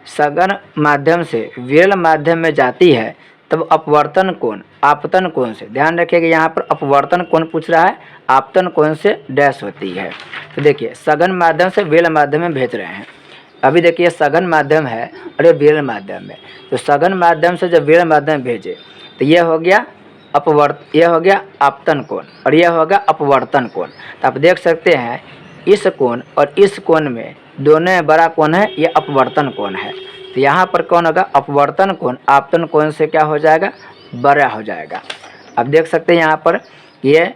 सघन माध्यम से विरल माध्यम में जाती है तब अपवर्तन कोण आपतन कोण से, ध्यान रखिएगा यहाँ पर अपवर्तन कोण पूछ रहा है, आपतन कोण से डैश होती है। तो देखिए सघन माध्यम से विरल माध्यम में भेज रहे हैं। अभी देखिए सघन माध्यम है और ये विरल माध्यम है, तो सघन माध्यम से जब विरल माध्यम भेजे तो यह हो गया यह हो गया आपतन कोण और यह होगा अपवर्तन कोण। तो आप देख सकते हैं इस कोण और इस कोण में दोनों में बड़ा कोण है, यह अपवर्तन कोण है। तो यहाँ पर कौन होगा, अपवर्तन कोण आपतन कोण से क्या हो जाएगा, बड़ा हो जाएगा। अब देख सकते हैं यहाँ पर ये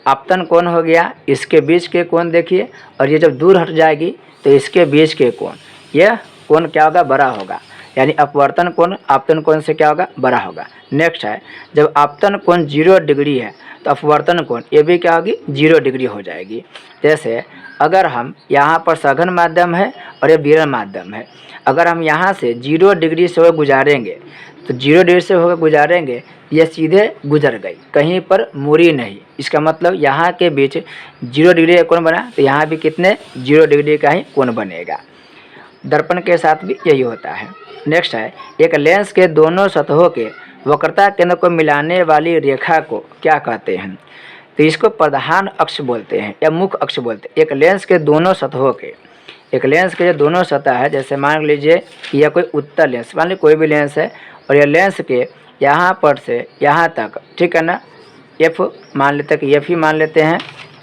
आपतन कोण हो गया, इसके बीच के कोण देखिए, और ये जब दूर हट जाएगी तो इसके बीच के कोण, यह कोण क्या होगा, बड़ा होगा, यानी अपवर्तन कोण आपतन कोण से क्या होगा, बड़ा होगा। नेक्स्ट है, जब आपतन कोण 0 डिग्री है तो अपवर्तन कोण ये भी क्या होगी, 0 डिग्री हो जाएगी। जैसे अगर हम यहाँ पर सघन माध्यम है और ये विरल माध्यम है, अगर हम यहाँ से 0 डिग्री से होकर गुजारेंगे तो 0 डिग्री से होकर गुजारेंगे, ये सीधे गुजर गई, कहीं पर मुड़ी नहीं। इसका मतलब यहाँ के बीच 0 डिग्री का कोण बना, तो यहाँ भी कितने 0 डिग्री का ही कोण बनेगा। दर्पण के साथ भी यही होता है। नेक्स्ट है, एक लेंस के दोनों सतहों के वक्रता केंद्र को मिलाने वाली रेखा को क्या कहते हैं। तो इसको प्रधान अक्ष बोलते हैं या मुख्य अक्ष बोलते हैं। एक लेंस के दोनों सतहों के, एक लेंस के जो दोनों सतह है, जैसे मान लीजिए कि यह कोई उत्तल लेंस, मान लीजिए कोई भी लेंस है और यह लेंस के यहाँ पर से यहाँ तक, ठीक है ना, एफ मान लेते हैं कि एफ ही मान लेते हैं,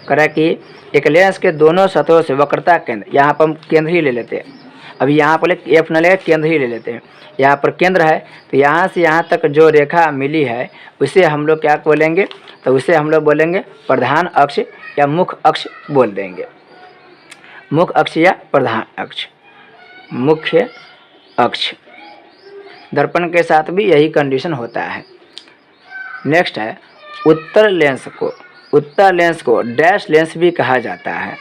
करा कि एक लेंस के दोनों सतहों से वक्रता केंद्र, यहाँ पर हम केंद्र ही ले लेते हैं, अभी यहाँ पर एफ न ले, केंद्र ही ले लेते हैं, यहाँ पर केंद्र है, तो यहाँ से यहाँ तक जो रेखा मिली है उसे हम लोग क्या बोलेंगे, तो उसे हम लोग बोलेंगे प्रधान अक्ष या मुख्य अक्ष बोल देंगे। मुख्य अक्ष या प्रधान अक्ष, मुख्य अक्ष। दर्पण के साथ भी यही कंडीशन होता है। नेक्स्ट है उत्तर लेंस को डैश लेंस भी कहा जाता है।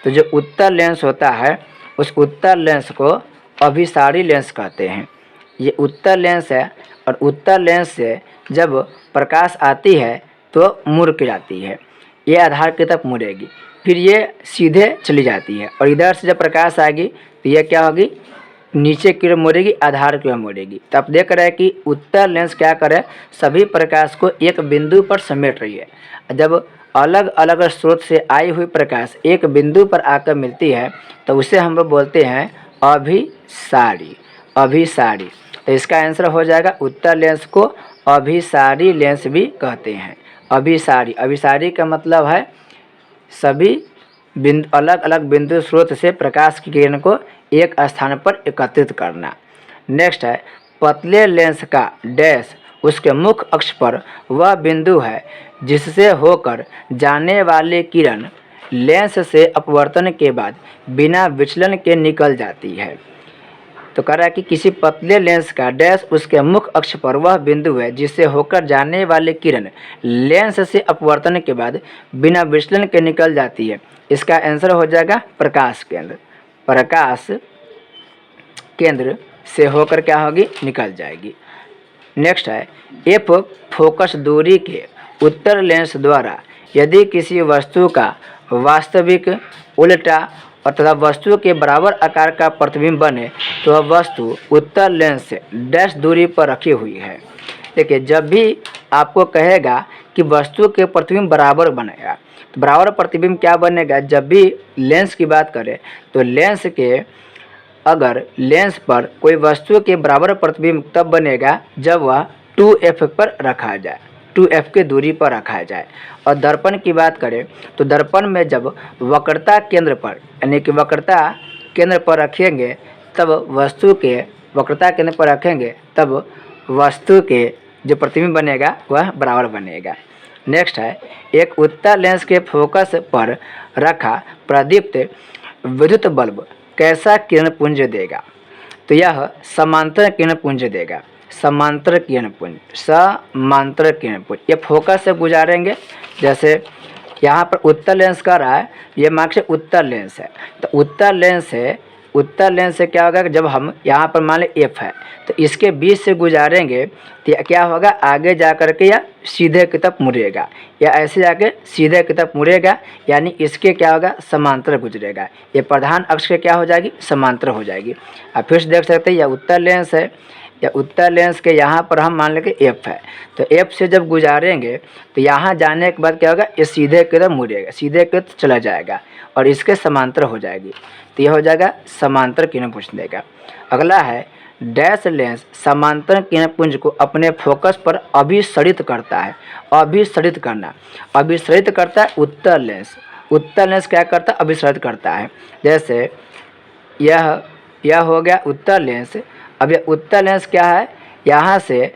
तो जो उत्तर लेंस होता है उस उत्तर लेंस को अभिसारी लेंस कहते हैं। ये उत्तर लेंस है और उत्तर लेंस से जब प्रकाश आती है तो मुड़ के जाती है, ये आधार की तरफ मुड़ेगी, फिर ये सीधे चली जाती है और इधर से जब प्रकाश आएगी तो ये क्या होगी, नीचे की ओर मुड़ेगी, आधार की ओर मुड़ेगी। तो आप देख रहे हैं कि उत्तर लेंस क्या करे, सभी प्रकाश को एक बिंदु पर समेट रही है। जब अलग अलग स्रोत से आई हुई प्रकाश एक बिंदु पर आकर मिलती है तो उसे हम लोग बोलते हैं अभिसारी। तो इसका आंसर हो जाएगा उत्तर लेंस को अभिसारी लेंस भी कहते हैं। अभिसारी का मतलब है सभी अलग अलग बिंदु स्रोत से प्रकाश की किरण को एक स्थान पर एकत्रित करना। नेक्स्ट है पतले लेंस का डैश उसके मुख्य अक्ष पर वह बिंदु है जिससे होकर जाने वाली किरण लेंस से अपवर्तन के बाद बिना विचलन के निकल जाती है। तो कह रहा है कि किसी पतले लेंस का डैश उसके मुख्य अक्ष पर वह बिंदु है जिससे होकर जाने वाली किरण लेंस से अपवर्तन के बाद बिना विचलन के निकल जाती है। इसका आंसर हो जाएगा प्रकाश केंद्र से होकर क्या होगी, निकल जाएगी। नेक्स्ट है एफ फोकस दूरी के उत्तर लेंस द्वारा यदि किसी वस्तु का वास्तविक उल्टा अथवा वस्तु के बराबर आकार का प्रतिबिंब बने तो वह वस्तु उत्तर लेंस से डैश दूरी पर रखी हुई है। देखिए जब भी आपको कहेगा कि वस्तु के प्रतिबिंब बराबर बनेगा, तो बराबर प्रतिबिंब क्या बनेगा, जब भी लेंस की बात करें तो लेंस के अगर लेंस पर कोई वस्तु के बराबर प्रतिबिंब तब बनेगा जब वह 2f पर रखा जाए, 2f की दूरी पर रखा जाए। और दर्पण की बात करें तो दर्पण में जब वक्रता केंद्र पर यानी कि वक्रता केंद्र पर रखेंगे तब वस्तु के वक्रता केंद्र पर रखेंगे तब वस्तु के जो प्रतिबिंब बनेगा वह बराबर बनेगा। नेक्स्ट है एक उत्तर लेंस के फोकस पर रखा प्रदीप्त विद्युत बल्ब कैसा किरण पुंज देगा। तो यह समांतर किरण पुंज देगा, समांतर किरण पुंज। ये फोकस से गुजारेंगे, जैसे यहाँ पर उत्तर लेंस का रहा है, ये मार्क से उत्तर लेंस है, तो उत्तर लेंस से क्या होगा कि जब हम यहाँ पर मान लें एफ है तो इसके बीच से गुजारेंगे तो क्या होगा, आगे जा कर के या सीधे की तरफ मुड़ेगा या ऐसे जाके सीधे की तरफ मुड़ेगा, यानी इसके क्या होगा, समांतर गुजरेगा। ये प्रधान अक्ष के क्या हो जाएगी, समांतर हो जाएगी। अब फिर से देख सकते हैं यह उत्तर लेंस है, या उत्तर लेंस के यहाँ पर हम मान लेंगे एफ है, तो एफ से जब गुजारेंगे तो यहाँ जाने के बाद क्या होगा, ये सीधे की तरफ मुड़ेगा, सीधे की तरफ चला जाएगा और इसके समांतर हो जाएगी, तो यह हो जाएगा समांतर किरण पुंज देगा। अगला है डैश लेंस समांतर किरण पुंज को अपने फोकस पर अभिसरित करता है। अभिसरित करता है उत्तर लेंस क्या करता है, अभिसरित करता है। जैसे यह हो गया उत्तर लेंस। अब यह उत्तर लेंस क्या है, यहाँ से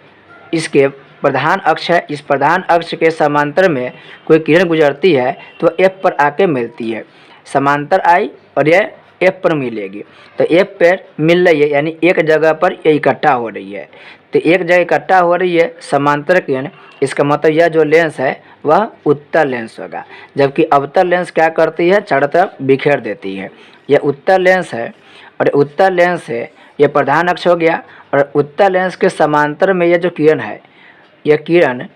इसके प्रधान अक्ष है, इस प्रधान अक्ष के समांतर में कोई किरण गुजरती है तो एफ पर आके मिलती है, समांतर आई और यह एफ पर मिलेगी, तो एफ पर मिल रही है यानी एक जगह पर ये इकट्ठा हो रही है, तो एक जगह इकट्ठा हो रही है समांतर किरण, इसका मतलब यह जो लेंस है वह उत्तर लेंस होगा। जबकि अवतल लेंस क्या करती है, चारों तरफ बिखेर देती है। यह उत्तर लेंस है और उत्तर लेंस है, यह प्रधान अक्ष हो गया और उत्तर लेंस के समांतर में यह जो किरण है, यह किरण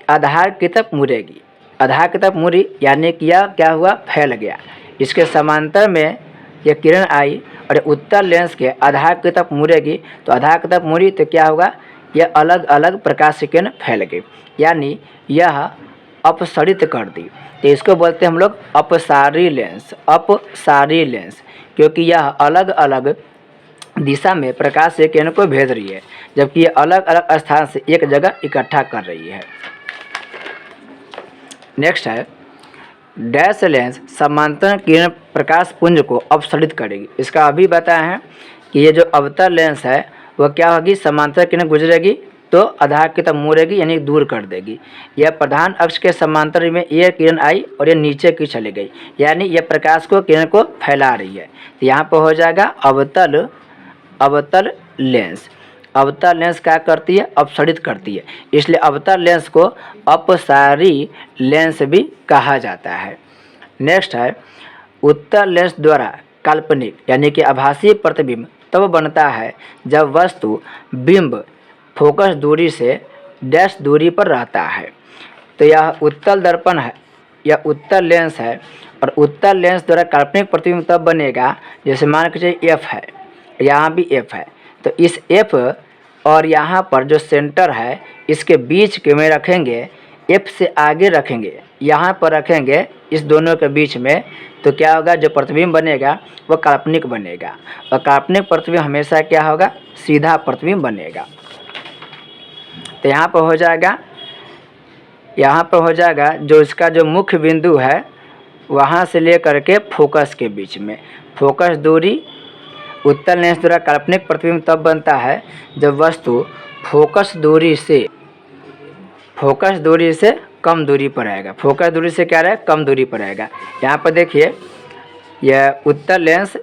आधार की तरफ मुड़ेगी, आधार की तरफ मुड़ी यानी कि यह क्या हुआ, फैल गया। इसके समांतर में यह किरण आई और उत्तर लेंस के आधार की तरफ मुड़ेगी, तो आधार की तरफ मुड़ी तो क्या होगा, यह अलग अलग प्रकाश की किरण फैल गई, यानी यह अपसरित कर दी। तो इसको बोलते हैं हम लोग अपसारी लेंस, क्योंकि यह अलग अलग दिशा में प्रकाश से किरण को भेज रही है, जबकि ये अलग अलग स्थान से एक जगह इकट्ठा कर रही है। नेक्स्ट है डैश लेंस समांतर किरण प्रकाश पुंज को अपसरित करेगी। इसका अभी बताया है कि ये जो अवतल लेंस है वह क्या होगी, समांतर किरण गुजरेगी तो आधार की तरफ मुड़ेगी यानी दूर कर देगी। यह प्रधान अक्ष के समांतर में यह किरण आई और ये नीचे की चली गई, यानी यह प्रकाश को किरण को फैला रही है। तो यहाँ पर हो जाएगा अवतल लेंस। अवतल लेंस क्या करती है, अपसरित करती है, इसलिए अवतल लेंस को अपसारी लेंस भी कहा जाता है। नेक्स्ट है, उत्तल लेंस द्वारा काल्पनिक यानी कि आभासी प्रतिबिंब तब बनता है जब वस्तु बिंब फोकस दूरी से डैश दूरी पर रहता है। तो यह उत्तल दर्पण है, यह उत्तल लेंस है, और उत्तल लेंस द्वारा काल्पनिक प्रतिबिंब तब बनेगा जैसे मान के चलिए एफ है, यहाँ भी एफ है, तो इस एफ और यहाँ पर जो सेंटर है इसके बीच के में रखेंगे, एफ से आगे रखेंगे, यहाँ पर रखेंगे इस दोनों के बीच में, तो क्या होगा, जो प्रतिबिंब बनेगा वह काल्पनिक बनेगा, और काल्पनिक प्रतिबिंब हमेशा क्या होगा, सीधा प्रतिबिंब बनेगा। तो यहाँ पर हो जाएगा, यहाँ पर हो जाएगा जो इसका जो मुख्य बिंदु है वहाँ से लेकर के फोकस के बीच में, फोकस दूरी उत्तल लेंस द्वारा काल्पनिक प्रतिबिंब तब बनता है जब वस्तु फोकस दूरी से कम दूरी पर रहेगा, फोकस दूरी से क्या रहेगा, कम दूरी पर रहेगा। यहाँ पर देखिए यह उत्तल लेंस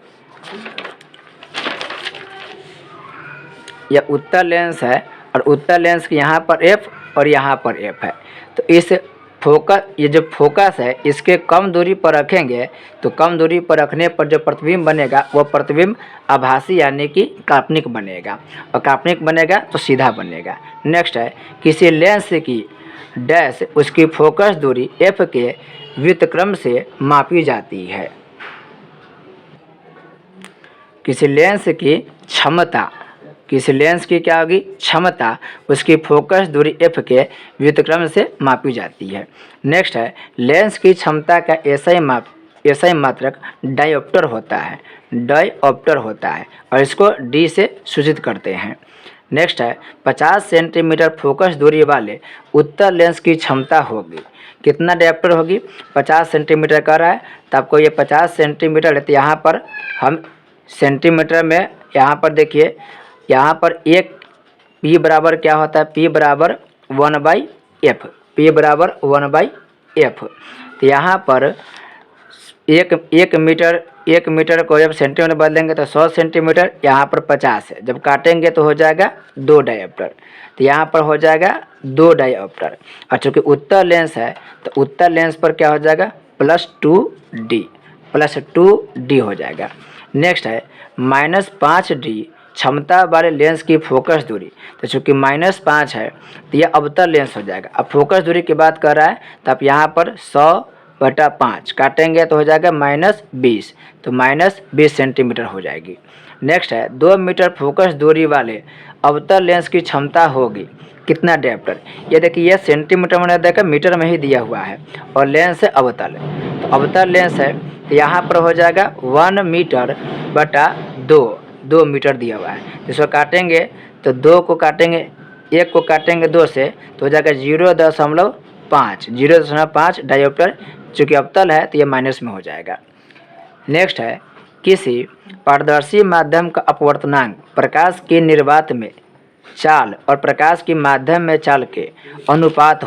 है, और उत्तल लेंस के यहाँ पर एफ और यहाँ पर एफ है, तो इस फोकस, ये जो फोकस है इसके कम दूरी पर रखेंगे, तो कम दूरी पर रखने पर जो प्रतिबिंब बनेगा वह प्रतिबिंब आभासी यानी कि काल्पनिक बनेगा, और काल्पनिक बनेगा तो सीधा बनेगा। नेक्स्ट है, किसी लेंस की डैश उसकी फोकस दूरी एफ के व्युत्क्रम से मापी जाती है। किसी लेंस की क्षमता, किसी लेंस की क्या होगी, क्षमता उसकी फोकस दूरी एफ के व्युत्क्रम से मापी जाती है। नेक्स्ट है, लेंस की क्षमता का एसआई मात्रक डायोप्टर होता है, और इसको डी से सूचित करते हैं। नेक्स्ट है, 50 सेंटीमीटर फोकस दूरी वाले उत्तल लेंस की क्षमता होगी, कितना डायोप्टर होगी, 50 सेंटीमीटर का रहा है, तो आपको ये 50 सेंटीमीटर है, तो यहाँ पर हम सेंटीमीटर में, यहाँ पर देखिए, यहाँ पर एक P बराबर क्या होता है, P बराबर 1/f, P बराबर 1/f। तो यहाँ पर एक मीटर को जब सेंटीमीटर बदलेंगे तो 100 सेंटीमीटर, यहाँ पर 50 है, जब काटेंगे तो हो जाएगा 2 डायोप्टर, तो यहाँ पर हो जाएगा 2 डायोप्टर। और चूँकि उत्तल लेंस है तो उत्तल लेंस पर क्या हो जाएगा, +2D हो जाएगा। नेक्स्ट है, -5D क्षमता वाले लेंस की फोकस दूरी, तो चूँकि -5 है तो यह अवतल लेंस हो जाएगा। अब फोकस दूरी की बात कर रहा है तो आप यहाँ पर 100/5 काटेंगे तो हो जाएगा -20, तो -20 सेंटीमीटर हो जाएगी। नेक्स्ट है, 2 मीटर फोकस दूरी वाले अवतल लेंस की क्षमता होगी, कितना डायोप्टर, ये देखिए ये सेंटीमीटर में देखा, मीटर में ही दिया हुआ है, और लेंस है अवतल, तो अवतल लेंस है तो यहाँ पर हो जाएगा 1 मीटर/2, 2 मीटर दिया हुआ है, इसको काटेंगे तो 2 को काटेंगे, 1 को काटेंगे 2 से तो हो जाएगा 0.5 डायोप्टर, चूँकि अवतल है तो ये माइनस में हो जाएगा। नेक्स्ट है, किसी पारदर्शी माध्यम का अपवर्तनांक प्रकाश के निर्वात में चाल और प्रकाश के माध्यम में चाल के अनुपात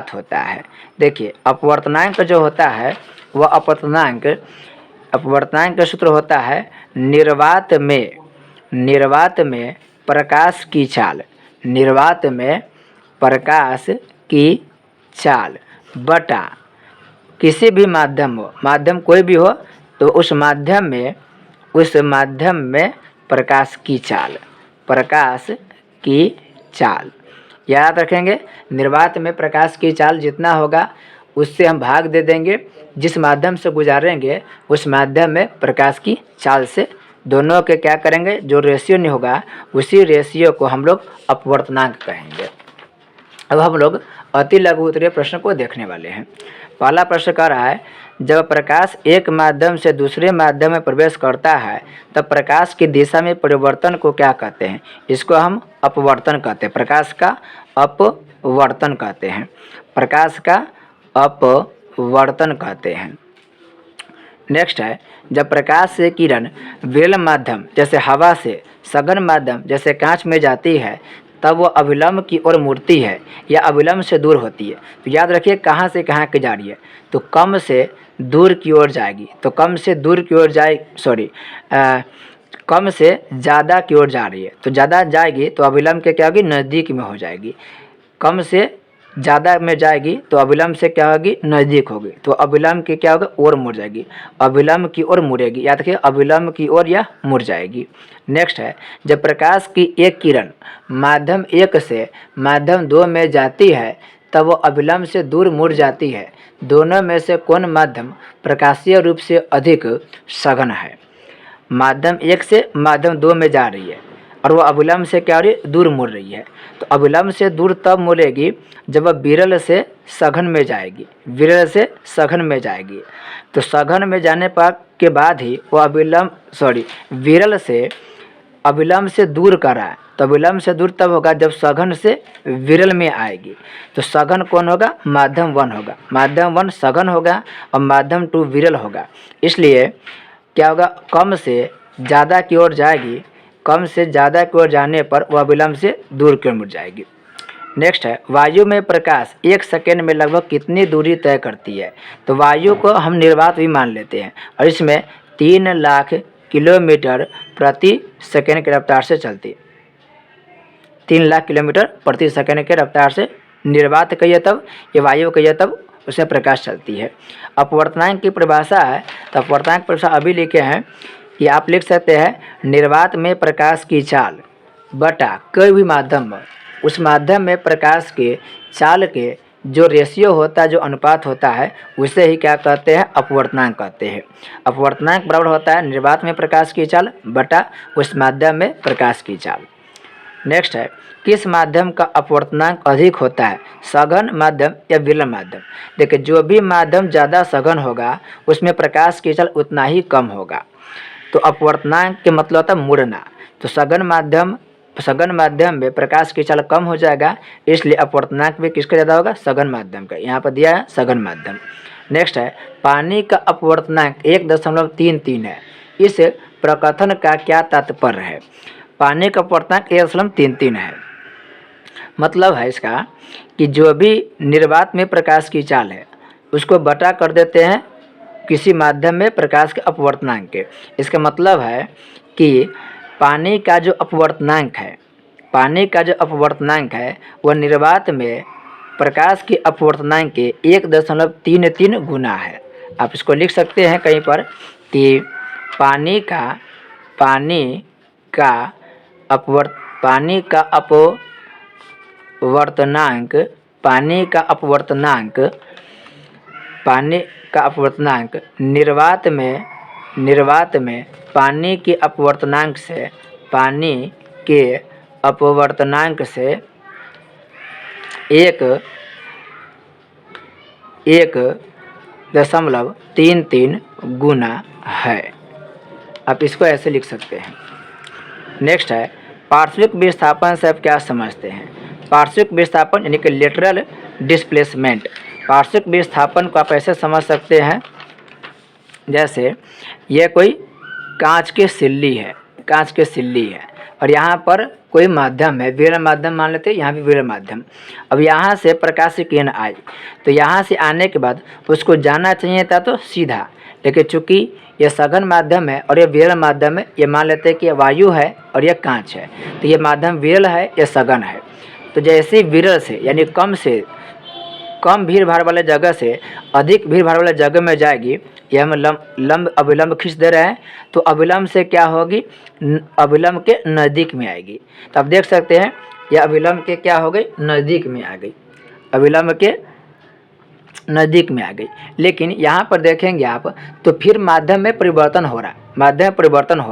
होता है। देखिए अपवर्तनांक जो होता है वह अपवर्तनांक का सूत्र होता है निर्वात में प्रकाश की चाल बटा किसी भी माध्यम कोई भी हो तो उस माध्यम में प्रकाश की चाल याद रखेंगे। निर्वात में प्रकाश की चाल जितना होगा उससे हम भाग दे देंगे, जिस माध्यम से गुजारेंगे उस माध्यम में प्रकाश की चाल से, दोनों के क्या करेंगे, जो रेशियो नहीं होगा उसी रेशियो को हम लोग अपवर्तनांक कहेंगे। अब हम लोग अति लघु उत्तरीय प्रश्न को देखने वाले हैं। पहला प्रश्न कह रहा है, जब प्रकाश एक माध्यम से दूसरे माध्यम में प्रवेश करता है तब प्रकाश की दिशा में परिवर्तन को क्या कहते हैं, इसको हम अपवर्तन कहते हैं, प्रकाश का अपवर्तन कहते हैं। नेक्स्ट है, जब प्रकाश से किरण विरल माध्यम जैसे हवा से सघन माध्यम जैसे कांच में जाती है तब वो अविलंब की ओर मुड़ती है या अविलंब से दूर होती है। तो याद रखिए कहाँ से कहाँ की जा रही है, तो कम से दूर की ओर जाएगी, तो कम से ज़्यादा की ओर जा रही है, तो ज़्यादा जाएगी तो अविलंब के क्या होगी, नज़दीक में हो जाएगी। कम से ज़्यादा में जाएगी तो अविलंब से क्या होगी, नज़दीक होगी, तो अविलंब की क्या होगा, ओर मुड़ जाएगी, अविलंब की ओर मुड़ेगी, याद रखिए अविलंब की ओर या मुड़ जाएगी। नेक्स्ट है, जब प्रकाश की एक किरण माध्यम 1 से माध्यम 2 में जाती है तब वो अविलंब से दूर मुड़ जाती है। दोनों में से कौन माध्यम प्रकाशीय रूप से अधिक सघन है? माध्यम 1 से माध्यम 2 में जा रही है और वो अविलंब से क्या हो रही है, दूर मुड़ रही है। तो अविलंब से दूर तब मुड़ेगी जब वह विरल से सघन में जाएगी, विरल से सघन में जाएगी। तो सघन में जाने पर के बाद ही वो विरल से अविलंब से दूर कर रहा है, तो अविलंब से दूर तब होगा जब सघन से विरल में आएगी। तो सघन कौन होगा, माध्यम 1 होगा, माध्यम 1 सघन होगा और माध्यम 2 विरल होगा। इसलिए क्या होगा, कम से ज़्यादा की ओर जाएगी, कम से ज़्यादा की ओर जाने पर वह विलंब से दूर की ओर मुड़ जाएगी। नेक्स्ट है, वायु में प्रकाश 1 सेकेंड में लगभग कितनी दूरी तय करती है? तो वायु को हम निर्वात भी मान लेते हैं और इसमें 3 लाख किलोमीटर प्रति सेकेंड की रफ्तार से चलती है। 3 लाख किलोमीटर प्रति सेकेंड के रफ्तार से निर्वात कहिए तब, ये वायु कहिए तब उससे प्रकाश चलती है। अपवर्तनांक की परिभाषा है, तो अपवर्तनांक परिभाषा अभी लिखे हैं कि आप लिख सकते हैं निर्वात में प्रकाश की चाल बटा कोई भी माध्यम, उस माध्यम में प्रकाश के चाल के जो रेशियो होता है, जो अनुपात होता है, उसे ही क्या कहते हैं, अपवर्तनांक कहते हैं। अपवर्तनांक बराबर होता है निर्वात में प्रकाश की चाल बटा उस माध्यम में प्रकाश की चाल। नेक्स्ट है, किस माध्यम का अपवर्तनांक अधिक होता है, सघन माध्यम या विरल माध्यम? देखिए, जो भी माध्यम ज़्यादा सघन होगा उसमें प्रकाश की चाल उतना ही कम होगा। तो अपवर्तनांक के मतलब होता है मुड़ना, तो सघन माध्यम में प्रकाश की चाल कम हो जाएगा, इसलिए अपवर्तनांक भी किसका ज़्यादा होगा, सघन माध्यम का। यहाँ पर दिया है सघन माध्यम। नेक्स्ट है, पानी का अपवर्तनांक 1.33 है, इस प्रकथन का क्या तात्पर्य है? पानी का अपवर्तनांक 1.33 है, मतलब है इसका कि जो भी निर्वात में प्रकाश की चाल है उसको बटा कर देते हैं किसी माध्यम में प्रकाश के अपवर्तनांक के। इसका मतलब है कि पानी का जो अपवर्तनांक है वह निर्वात में प्रकाश के अपवर्तनांक के 1.33 गुना है। आप इसको लिख सकते हैं कहीं पर कि पानी का अपवर्तनांक निर्वात में पानी के अपवर्तनांक से 1.33 गुना है। आप इसको ऐसे लिख सकते हैं। नेक्स्ट है, पार्श्विक विस्थापन से आप क्या समझते हैं? पार्श्विक विस्थापन यानी कि लेटरल डिस्प्लेसमेंट। पार्श्विक विस्थापन को आप ऐसे समझ सकते हैं, जैसे ये कोई कांच की सिल्ली है और यहाँ पर कोई माध्यम है, विरल माध्यम मान लेते हैं, यहाँ भी विरल माध्यम। अब यहाँ से प्रकाश की किरण आई, तो यहाँ से आने के बाद उसको जाना चाहिए था तो सीधा, लेकिन चूँकि यह सघन माध्यम है और यह विरल माध्यम है, ये मान लेते हैं कि यह वायु है और यह कांच है, तो ये माध्यम विरल है, यह सघन है। तो जैसे विरल से यानी कम भीड़ भाड़ वाले जगह से अधिक भीड़ भाड़ वाले जगह में जाएगी, यह हम लंब अविलंब खींच दे रहे हैं, तो अविलंब से क्या होगी, अविलंब के नज़दीक में आएगी। तो आप देख सकते हैं यह अविलंब के क्या हो गई, नज़दीक में आ गई, अविलंब के नज़दीक में आ गई। लेकिन यहाँ पर देखेंगे आप तो फिर माध्यम में परिवर्तन हो रहा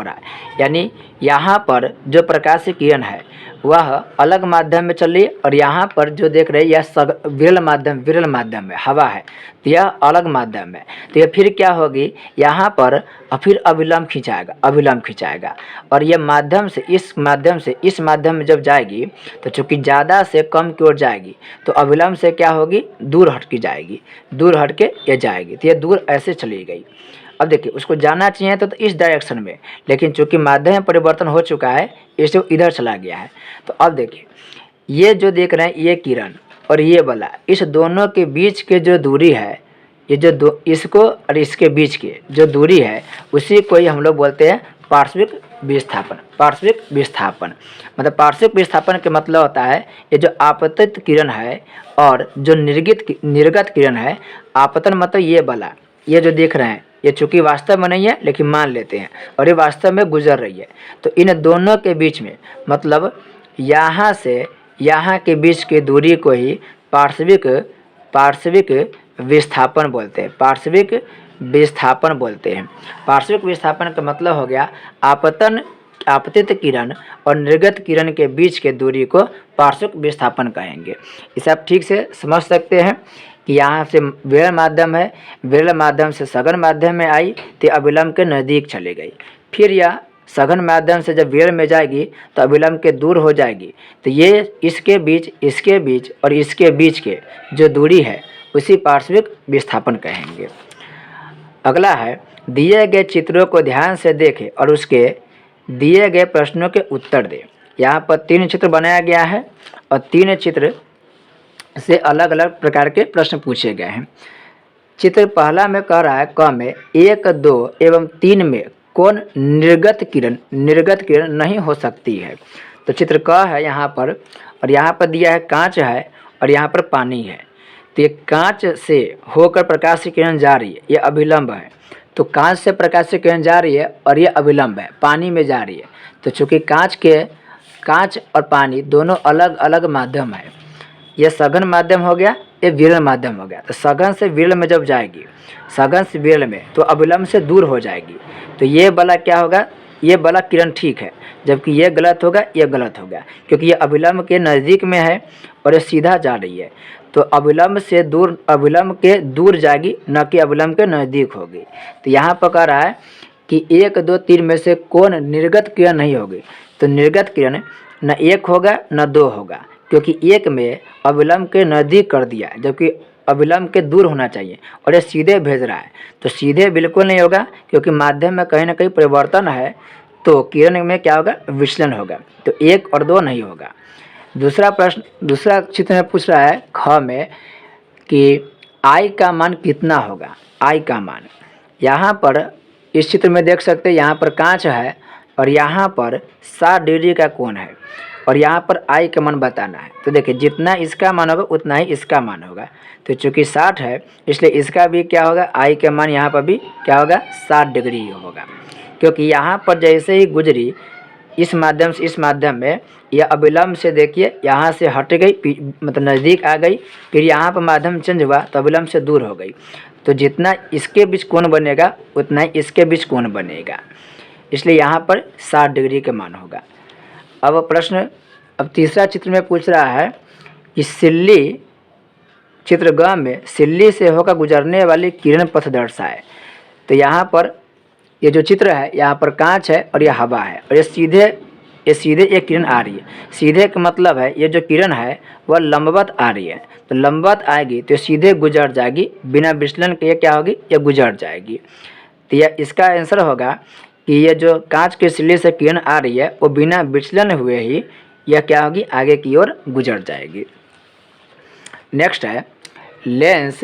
है, यानी यहाँ पर जो प्रकाश की किरण है वह अलग माध्यम में चल रही है और यहाँ पर जो देख रहे हैं यह विरल माध्यम में हवा है, तो यह अलग माध्यम है। तो यह फिर क्या होगी, यहाँ पर फिर अविलंब खिंचाएगा और यह माध्यम से इस माध्यम में जब जाएगी तो चूँकि ज़्यादा से कम की ओर जाएगी, तो अविलंब से क्या होगी, दूर हट के ये जाएगी, तो यह दूर ऐसे चली गई। अब देखिए, उसको जाना चाहिए तो इस डायरेक्शन में, लेकिन चूंकि माध्यम में परिवर्तन हो चुका है इससे वो इधर चला गया है। तो अब देखिए, ये जो देख रहे हैं ये किरण और ये वाला, इस दोनों के बीच के जो दूरी है, ये जो इसको और इसके बीच की जो दूरी है उसी को ही हम लोग बोलते हैं पार्श्विक विस्थापन। पार्श्विक विस्थापन मतलब पार्श्विक विस्थापन के मतलब होता है ये जो आपतित किरण है और जो निर्गत किरण है। आपतन मतलब ये वाला, ये जो देख रहे हैं, ये चूंकि वास्तव में नहीं है लेकिन मान लेते हैं, और ये वास्तव में गुजर रही है। तो इन दोनों के बीच में मतलब यहाँ से यहाँ के बीच की दूरी को ही पार्श्विक विस्थापन बोलते हैं। पार्श्विक विस्थापन बोलते हैं। पार्श्विक विस्थापन का मतलब हो गया आपतित किरण और निर्गत किरण के बीच के दूरी को पार्श्विक विस्थापन कहेंगे। इसे आप ठीक से समझ सकते हैं कि यहाँ से विरल माध्यम है, विरल माध्यम से सघन माध्यम में आई तो अभिलंब के नज़दीक चली गई। फिर यह सघन माध्यम से जब विरल में जाएगी तो अभिलंब के दूर हो जाएगी। तो ये इसके बीच और इसके बीच के जो दूरी है उसी पार्श्विक विस्थापन कहेंगे। अगला है दिए गए चित्रों को ध्यान से देखें और उसके दिए गए प्रश्नों के उत्तर दें। यहाँ पर 3 चित्र बनाया गया है और 3 चित्र से अलग अलग प्रकार के प्रश्न पूछे गए हैं। चित्र पहला में कह रहा है क में 1, 2 एवं 3 में कौन निर्गत किरण नहीं हो सकती है। तो चित्र क है यहाँ पर, और यहाँ पर दिया है कांच है और यहाँ पर पानी है। तो ये कांच से होकर प्रकाश की किरण जा रही है, ये अभिलंब है। तो कांच से प्रकाश की किरण जा रही है और ये अभिलंब है, पानी में जा रही है। तो चूँकि कांच और पानी दोनों अलग अलग माध्यम है, ये सघन माध्यम हो गया, ये विरल माध्यम हो गया। तो सघन से विरल में जब जाएगी, सघन से विरल में तो अभिलंब से दूर हो जाएगी। तो ये वाला क्या होगा, ये वाला किरण ठीक है, जबकि ये गलत होगा, ये गलत होगा, क्योंकि ये अभिलंब के नज़दीक में है और ये सीधा जा रही है। तो अभिलंब के दूर जाएगी, न कि अभिलंब के नज़दीक होगी। तो यहाँ पर कह रहा है कि 1, 2, 3 में से कौन निर्गत किरण नहीं होगी। तो निर्गत किरण न 1 होगा न 2 होगा, क्योंकि 1 में अभिलंब के नज़दीक कर दिया, जबकि अभिलंब के दूर होना चाहिए, और ये सीधे भेज रहा है। तो सीधे बिल्कुल नहीं होगा, क्योंकि माध्यम में कहीं ना कहीं परिवर्तन है, तो किरण में क्या होगा, विचलन होगा। तो 1 और 2 नहीं होगा। दूसरा चित्र में पूछ रहा है ख में कि आई का मान कितना होगा। आई का मान यहाँ पर इस चित्र में देख सकते हैं, यहाँ पर कांच है और यहाँ पर 60 डिग्री का कोण है, और यहाँ पर आई का मान बताना है। तो देखिए जितना इसका मान होगा उतना ही इसका मान होगा। तो चूँकि 60 है इसलिए इसका भी क्या होगा, आई का मान यहाँ पर भी क्या होगा, 60 डिग्री होगा। क्योंकि यहाँ पर जैसे ही गुजरी इस माध्यम से इस माध्यम में, यह अभिलंब से देखिए यहाँ से हट गई, मतलब नज़दीक आ गई, फिर यहाँ पर माध्यम चेंज हुआ तो अभिलंब से दूर हो गई। तो जितना इसके बीच कोण बनेगा उतना ही इसके बीच कोण बनेगा, इसलिए यहाँ पर 60 डिग्री का मान होगा। अब तीसरा चित्र में पूछ रहा है कि सिल्ली, चित्र ग में सिल्ली से होकर गुजरने वाली किरण पथ दर्शाए। तो यहाँ पर ये जो चित्र है, यहाँ पर कांच है और यह हवा है, और ये सीधे एक किरण आ रही है। सीधे का मतलब है ये जो किरण है वह लंबवत आ रही है। तो लंबवत आएगी तो सीधे गुजर जाएगी, बिना विचलन के ये क्या होगी, ये गुजर जाएगी। तो यह इसका आंसर होगा कि ये जो कांच की सिल्ली से किरण आ रही है वो बिना विचलन हुए ही यह क्या होगी, आगे की ओर गुजर जाएगी। नेक्स्ट है लेंस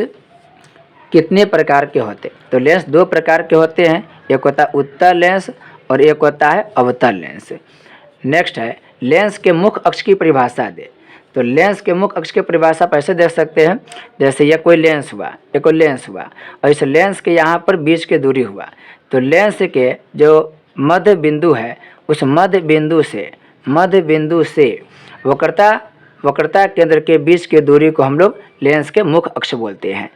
कितने प्रकार के होते। तो लेंस 2 प्रकार के होते हैं, एक होता है उत्तल लेंस और एक होता है अवतल लेंस। नेक्स्ट है लेंस के मुख्य अक्ष की परिभाषा दे। तो लेंस के मुख्य अक्ष की परिभाषा आप ऐसे देख सकते हैं, जैसे यह कोई लेंस हुआ, ये कोई लेंस हुआ, और इस लेंस के यहाँ पर बीच की दूरी हुआ। तो लेंस के जो मध्य बिंदु है उस मध्य बिंदु से वक्रता केंद्र के बीच की दूरी को हम लोग लेंस के मुख्य अक्ष बोलते हैं।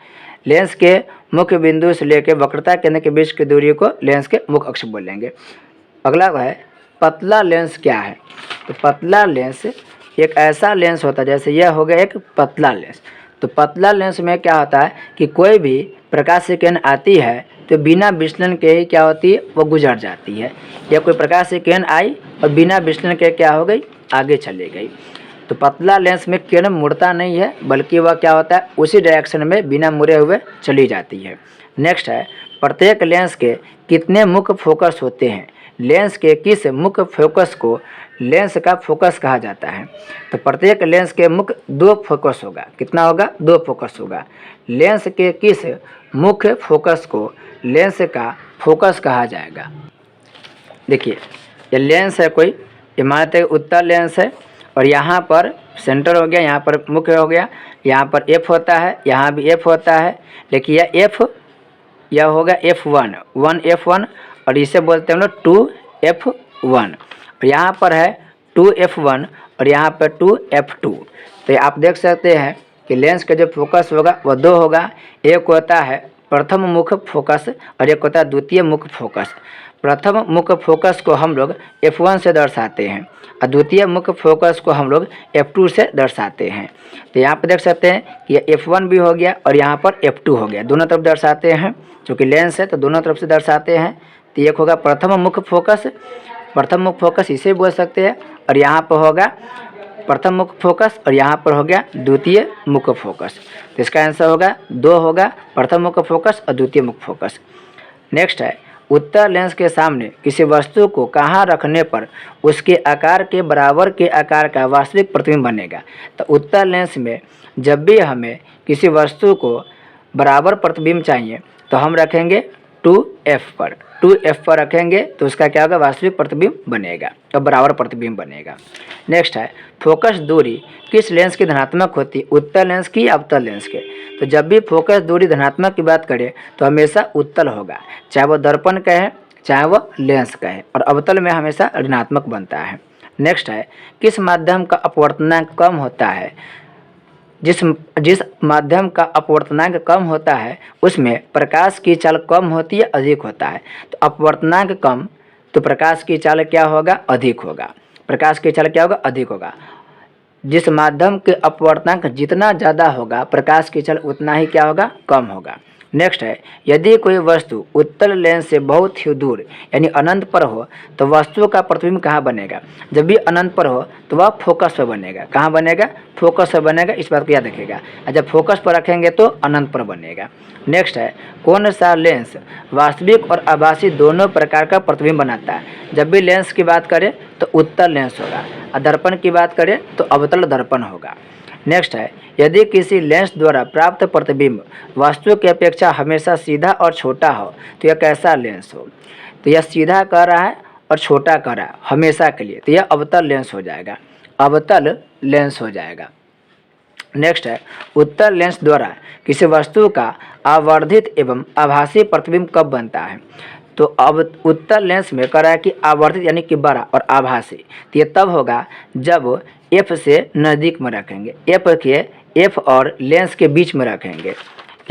लेंस के मुख्य बिंदु से लेकर वक्रता केंद्र के बीच की दूरी को लेंस के मुख्य अक्ष बोलेंगे। अगला है पतला लेंस क्या है। तो पतला लेंस एक ऐसा लेंस होता है, जैसे यह हो गया एक पतला लेंस। तो पतला लेंस में क्या होता है कि कोई भी प्रकाश की किरण आती है तो बिना विचलन के ही क्या होती है, वो गुजर जाती है। या कोई प्रकाश की किरण आई और बिना विचलन के क्या हो गई, आगे चली गई। तो पतला लेंस में किरण मुड़ता नहीं है, बल्कि वह क्या होता है, उसी डायरेक्शन में बिना मुड़े हुए चली जाती है। नेक्स्ट है प्रत्येक लेंस के कितने मुख्य फोकस होते हैं। लेंस के किस मुख्य फोकस को लेंस का फोकस कहा जाता है। तो प्रत्येक लेंस के मुख्य 2 फोकस होगा। कितना होगा, 2 फोकस होगा। लेंस के किस मुख्य फोकस को लेंस का फोकस कहा जाएगा। देखिए ये लेंस है कोई, ये मानते हैं उत्तल लेंस है, और यहाँ पर सेंटर हो गया, यहाँ पर मुख्य हो गया, यहाँ पर एफ होता है, यहाँ भी एफ होता है, लेकिन यह एफ, यह होगा F1, 1F1, और इसे बोलते हैं हम लोग 2F1, और यहाँ पर है 2F1 और यहाँ पर 2F2। तो आप देख सकते हैं कि लेंस का जो फोकस होगा वह दो होगा, एक होता है प्रथम मुख्य फोकस और एक होता है द्वितीय मुख्य फोकस। प्रथम मुख्य फोकस को हम लोग F1 से दर्शाते हैं और द्वितीय मुख्य फोकस को हम लोग F2 से दर्शाते हैं। तो यहाँ पर देख सकते हैं कि ये F1 भी हो गया और यहाँ पर F2 हो गया, दोनों तरफ दर्शाते हैं, क्योंकि लेंस है तो दोनों तरफ से दर्शाते हैं। तो एक होगा प्रथम मुख्य फोकस, प्रथम मुख्य फोकस इसे बोल सकते हैं, और यहाँ पर होगा प्रथम मुख्य फोकस और यहाँ पर हो गया द्वितीय मुख्य फोकस। तो इसका आंसर होगा दो होगा, प्रथम मुख्य फोकस और द्वितीय मुख्य फोकस। नेक्स्ट है, उत्तल लेंस के सामने किसी वस्तु को कहाँ रखने पर उसके आकार के बराबर के आकार का वास्तविक प्रतिबिंब बनेगा। तो उत्तल लेंस में जब भी हमें किसी वस्तु को बराबर प्रतिबिंब चाहिए तो हम रखेंगे 2F पर, 2F पर रखेंगे तो उसका क्या होगा, वास्तविक प्रतिबिंब बनेगा और बराबर प्रतिबिंब बनेगा। नेक्स्ट है, फोकस दूरी किस लेंस की धनात्मक होती है, उत्तल लेंस की या अवतल लेंस के। तो जब भी फोकस दूरी धनात्मक की बात करें तो हमेशा उत्तल होगा, चाहे वो दर्पण का है चाहे वो लेंस का है, और अवतल में हमेशा ऋणात्मक बनता है। नेक्स्ट है, किस माध्यम का अपवर्तनांक कम होता है, जिस माध्यम का अपवर्तनांक कम होता है उसमें प्रकाश की चाल कम होती है अधिक होता है। तो अपवर्तनांक कम तो प्रकाश की चाल क्या होगा, अधिक होगा, प्रकाश की चाल क्या होगा, अधिक होगा। जिस माध्यम के अपवर्तनांक जितना ज़्यादा होगा प्रकाश की चाल उतना ही क्या होगा, कम होगा। नेक्स्ट है, यदि कोई वस्तु उत्तल लेंस से बहुत ही दूर यानी अनंत पर हो तो वस्तु का प्रतिबिंब कहाँ बनेगा। जब भी अनंत पर हो तो वह फोकस पर बनेगा, कहाँ बनेगा, फोकस पर बनेगा, इस बात को याद रखिएगा। जब फोकस पर रखेंगे तो अनंत पर बनेगा। नेक्स्ट है, कौन सा लेंस वास्तविक और आभासी दोनों प्रकार का प्रतिबिंब बनाता है। जब भी लेंस की बात करें तो उत्तल लेंस होगा और दर्पण की बात करें तो अवतल दर्पण होगा। नेक्स्ट है, यदि किसी लेंस द्वारा प्राप्त प्रतिबिंब वस्तु की अपेक्षा हमेशा सीधा और छोटा हो तो यह कैसा लेंस हो। तो यह सीधा कर रहा है और छोटा कर रहा है हमेशा के लिए, तो यह अवतल लेंस हो जाएगा, अवतल लेंस हो जाएगा। नेक्स्ट है, उत्तल लेंस द्वारा किसी वस्तु का आवर्धित एवं आभासी प्रतिबिंब कब बनता है। तो अब उत्तल लेंस में कह रहा है कि आवर्धित यानी कि बड़ा और आभासी, तो ये तब होगा जब F से नज़दीक में रखेंगे, F और लेंस के बीच में रखेंगे,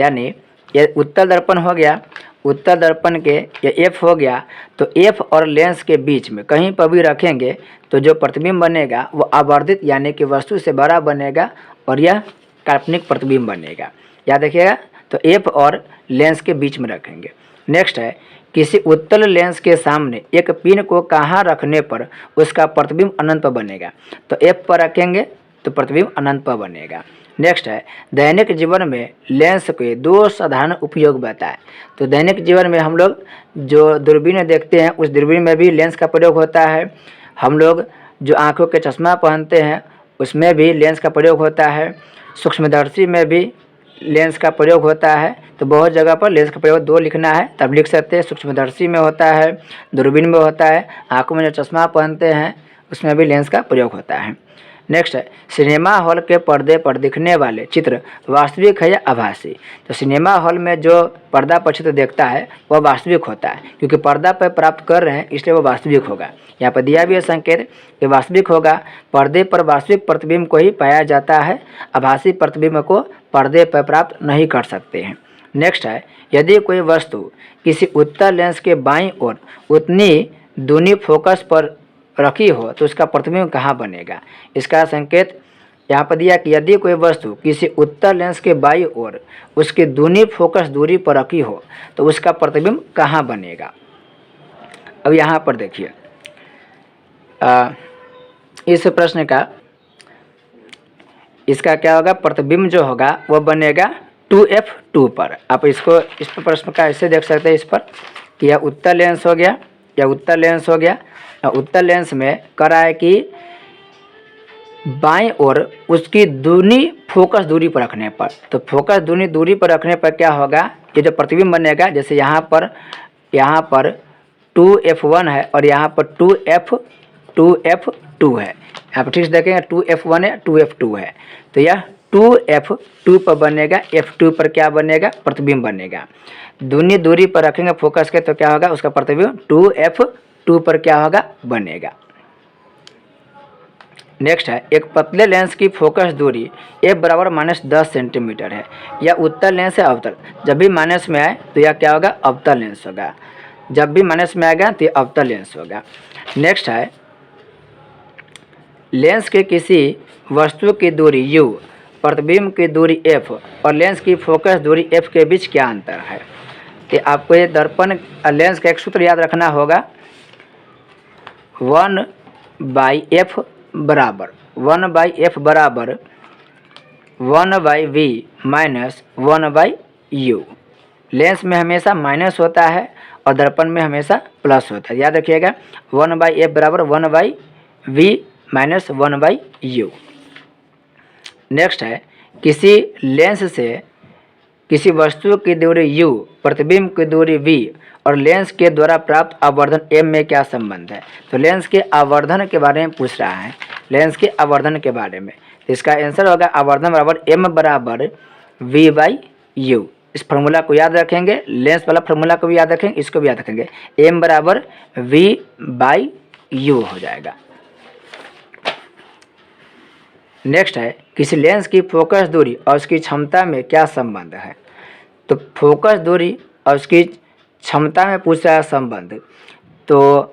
यानी ये उत्तल दर्पण हो गया, उत्तल दर्पण के ये F हो गया, तो F और लेंस के बीच में कहीं पर भी रखेंगे तो जो प्रतिबिंब बनेगा वो आवर्धित यानी कि वस्तु से बड़ा बनेगा और यह काल्पनिक प्रतिबिंब बनेगा, याद रखिएगा। तो F और लेंस के बीच में रखेंगे। नेक्स्ट है, किसी उत्तल लेंस के सामने एक पिन को कहाँ रखने पर उसका प्रतिबिंब अनंत पर बनेगा। तो F पर रखेंगे तो प्रतिबिंब अनंत पर बनेगा। नेक्स्ट है, दैनिक जीवन में लेंस के दो साधारण उपयोग बताएं। तो दैनिक जीवन में हम लोग जो दूरबीन देखते हैं उस दूरबीन में भी लेंस का प्रयोग होता है, हम लोग जो आँखों के चश्मा पहनते हैं उसमें भी लेंस का प्रयोग होता है, सूक्ष्मदर्शी में भी लेंस का प्रयोग होता है। तो बहुत जगह पर लेंस का प्रयोग दो लिखना है तब लिख सकते हैं, सूक्ष्मदर्शी में होता है, दूरबीन में होता है, आँखों में जो चश्मा पहनते हैं उसमें भी लेंस का प्रयोग होता है। नेक्स्ट है, सिनेमा हॉल के पर्दे पर दिखने वाले चित्र वास्तविक है या आभासी। तो सिनेमा हॉल में जो पर्दा पर चित्र देखता है वह वास्तविक होता है, क्योंकि पर्दा पर प्राप्त कर रहे हैं इसलिए वह वास्तविक होगा। यहाँ पर दिया भी है संकेत कि वास्तविक होगा, पर्दे पर वास्तविक प्रतिबिंब को ही पाया जाता है, आभासी प्रतिबिंब को पर्दे पर प्राप्त नहीं कर सकते हैं। नेक्स्ट है, यदि कोई वस्तु किसी उत्तल लेंस के बाईं ओर उतनी दूनी फोकस पर रखी हो तो उसका प्रतिबिंब कहाँ बनेगा। इसका संकेत यहाँ पर दिया कि यदि कोई वस्तु किसी उत्तल लेंस के बाईं ओर उसकी दूनी फोकस दूरी पर रखी हो तो उसका प्रतिबिंब कहाँ बनेगा। अब यहाँ पर देखिए इस प्रश्न का इसका क्या होगा, प्रतिबिंब जो होगा वह बनेगा 2F2 पर। आप इसको इस प्रश्न का ऐसे देख सकते हैं इस पर कि यह उत्तल लेंस हो गया, यह उत्तल लेंस हो गया। उत्तल लेंस में कह रहा है कि बाएं ओर उसकी दूनी फोकस दूरी पर रखने पर, तो फोकस दूरी पर रखने पर क्या होगा, ये जो प्रतिबिंब बनेगा जैसे यहाँ पर 2f1 है और यहाँ पर 2f2 है। यहाँ पर ठीक से देखेंगे 2f1 है 2f2 है, तो यह 2f2 पर बनेगा, f2 पर क्या बनेगा, प्रतिबिंब बनेगा। दूनी दूरी पर रखेंगे फोकस के तो क्या होगा, उसका प्रतिबिंब 2f2 पर क्या होगा, बनेगा। नेक्स्ट है, एक पतले लेंस की फोकस दूरी f बराबर -10 सेंटीमीटर है। यह उत्तल लेंस है अवतल, जब भी माइनस में आए तो यह क्या होगा, अवतल लेंस होगा। जब भी माइनस में आएगा तो यह अवतल लेंस होगा। नेक्स्ट है, लेंस के किसी वस्तु की दूरी u, प्रतिबिंब की दूरी f और लेंस की फोकस दूरी f के बीच क्या अंतर है। तो आपको ये दर्पण लेंस का एक सूत्र याद रखना होगा, 1/f बराबर 1/f बराबर 1/v माइनस 1/u। लेंस में हमेशा माइनस होता है और दर्पण में हमेशा प्लस होता है, याद रखिएगा। 1/f बराबर 1/v माइनस 1/u। नेक्स्ट है, किसी लेंस से किसी वस्तु की दूरी u, प्रतिबिंब की दूरी v और लेंस के द्वारा प्राप्त आवर्धन m में क्या संबंध है। तो लेंस के आवर्धन के बारे में पूछ रहा है, लेंस के आवर्धन के बारे में। तो इसका आंसर होगा आवर्धन बराबर m बराबर v/u। इस फार्मूला को याद रखेंगे, लेंस वाला फार्मूला को भी याद रखेंगे, इसको भी याद रखेंगे, m बराबर v/u हो जाएगा। नेक्स्ट है, किसी लेंस की फोकस दूरी और उसकी क्षमता में क्या संबंध है। तो फोकस दूरी और उसकी क्षमता में पूछ रहा है संबंध, तो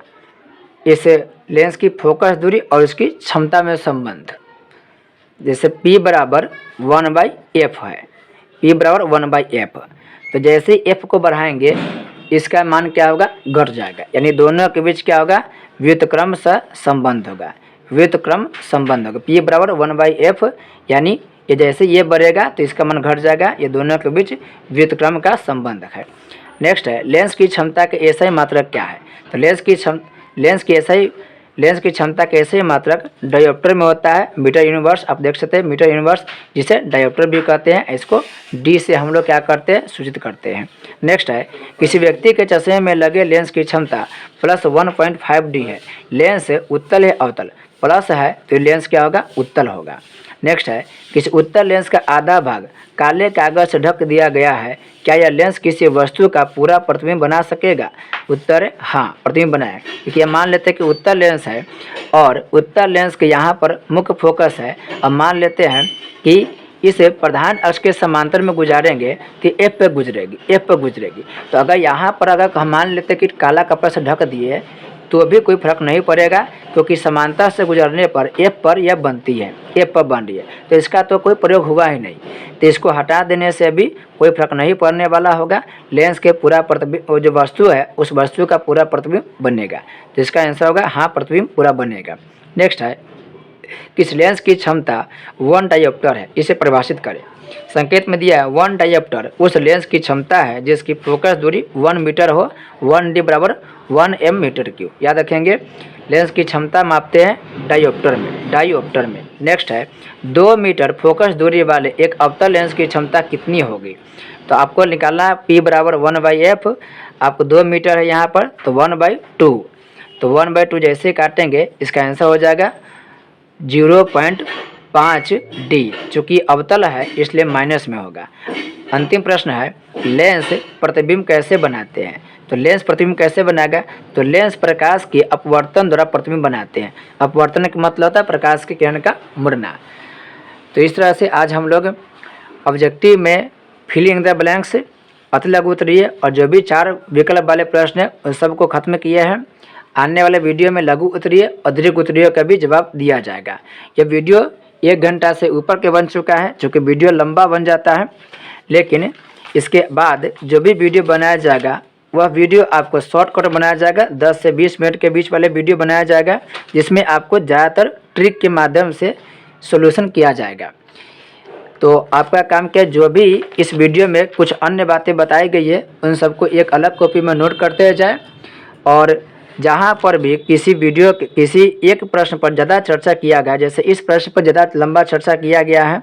इस लेंस की फोकस दूरी और उसकी क्षमता में संबंध, जैसे P बराबर 1/f है, P बराबर 1/f, तो जैसे f को बढ़ाएंगे इसका मान क्या होगा, घट जाएगा, यानी दोनों के बीच क्या होगा, व्युत्क्रम सा संबंध होगा, व्युत्क्रम संबंध होगा। P बराबर 1/f, यानी ये जैसे ये बढ़ेगा तो इसका मान घट जाएगा, ये दोनों के बीच व्युत्क्रम का संबंध है। नेक्स्ट है, लेंस की क्षमता के एसआई मात्रक क्या है। तो लेंस की क्षमता के एसआई मात्रक डायोप्टर में होता है, मीटर यूनिवर्स, आप देख सकते हैं मीटर यूनिवर्स, जिसे डायोप्टर भी कहते हैं। इसको डी से हम लोग क्या करते हैं, सूचित करते हैं। नेक्स्ट है, किसी व्यक्ति के चश्मे में लगे लेंस की क्षमता +1.5D है। लेंस उत्तल है अवतल, प्लस है तो लेंस क्या होगा, उत्तल होगा। नेक्स्ट है, किसी उत्तल लेंस का आधा भाग काले कागज से ढक दिया गया है, क्या यह लेंस किसी वस्तु का पूरा प्रतिबिंब बना सकेगा। उत्तर है हाँ, प्रतिबिंब बनाए, क्योंकि मान लेते हैं कि उत्तल लेंस है और उत्तल लेंस के यहाँ पर मुख्य फोकस है। अब मान लेते हैं कि इसे प्रधान अक्ष के समांतर में गुजारेंगे तो एफ पे गुजरेगी। तो अगर यहाँ पर अगर हम मान लेते हैं कि काला कपड़ा से ढक दिए तो भी कोई फर्क नहीं पड़ेगा, क्योंकि समांतर से गुजरने पर एफ पर यह बनती है, एफ पर बन रही है, तो इसका तो कोई प्रयोग हुआ ही नहीं। तो इसको हटा देने से भी कोई फर्क नहीं पड़ने वाला होगा। लेंस के पूरा प्रतिबिंब, जो वस्तु है उस वस्तु का पूरा प्रतिबिंब बनेगा। तो इसका आंसर होगा हाँ, प्रतिबिंब पूरा बनेगा। नेक्स्ट है, किस लेंस की क्षमता 1 डायोप्टर है, इसे परिभाषित करें। संकेत में दिया है 1 डायोप्टर उस लेंस की क्षमता है जिसकी फोकस दूरी 1 मीटर हो, 1D बराबर 1m मीटर क्यूब। याद रखेंगे, लेंस की क्षमता मापते हैं डायोप्टर में। नेक्स्ट है, 2 मीटर फोकस दूरी वाले एक अवतल लेंस की क्षमता कितनी होगी। तो आपको निकालना है P बराबर 1/f, आपको 2 मीटर है यहाँ पर, तो 1/2, तो 1/2 जैसे काटेंगे इसका आंसर हो जाएगा 0.5D। चूँकि अवतल है इसलिए माइनस में होगा। अंतिम प्रश्न है, लेंस प्रतिबिंब कैसे बनाते हैं। तो लेंस प्रतिबिंब कैसे बनाएगा, तो लेंस प्रकाश के अपवर्तन द्वारा प्रतिबिंब बनाते हैं। अपवर्तन का मतलब होता है प्रकाश के किरण का मुड़ना। तो इस तरह से आज हम लोग ऑब्जेक्टिव में फिलिंग द ब्लैंक्स, अति लघु उत्तरीय और जो भी 4 विकल्प वाले प्रश्न हैं उन सबको खत्म किए हैं। आने वाले वीडियो में लघु उत्तरीय और दीर्घ उत्तरीय का भी जवाब दिया जाएगा। यह वीडियो 1 घंटा से ऊपर के बन चुका है, चूँकि वीडियो लंबा बन जाता है, लेकिन इसके बाद जो भी वीडियो बनाया जाएगा वह वीडियो आपको शॉर्टकट बनाया जाएगा। 10 से 20 मिनट के बीच वाले वीडियो बनाया जाएगा, जिसमें आपको ज़्यादातर ट्रिक के माध्यम से सॉल्यूशन किया जाएगा। तो आपका काम क्या, जो भी इस वीडियो में कुछ अन्य बातें बताई गई है उन सबको एक अलग कॉपी में नोट करते जाए, और जहाँ पर भी किसी एक प्रश्न पर ज़्यादा चर्चा किया गया, जैसे इस प्रश्न पर ज़्यादा लंबा चर्चा किया गया है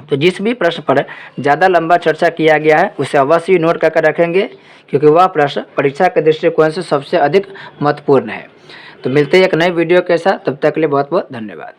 तो जिस भी प्रश्न पर ज़्यादा लंबा चर्चा किया गया है उसे अवश्य ही नोट करके रखेंगे, क्योंकि वह प्रश्न परीक्षा के दृष्टिकोण से सबसे अधिक महत्वपूर्ण है। तो मिलते हैं एक नई वीडियो के साथ, तब तक के लिए बहुत बहुत धन्यवाद।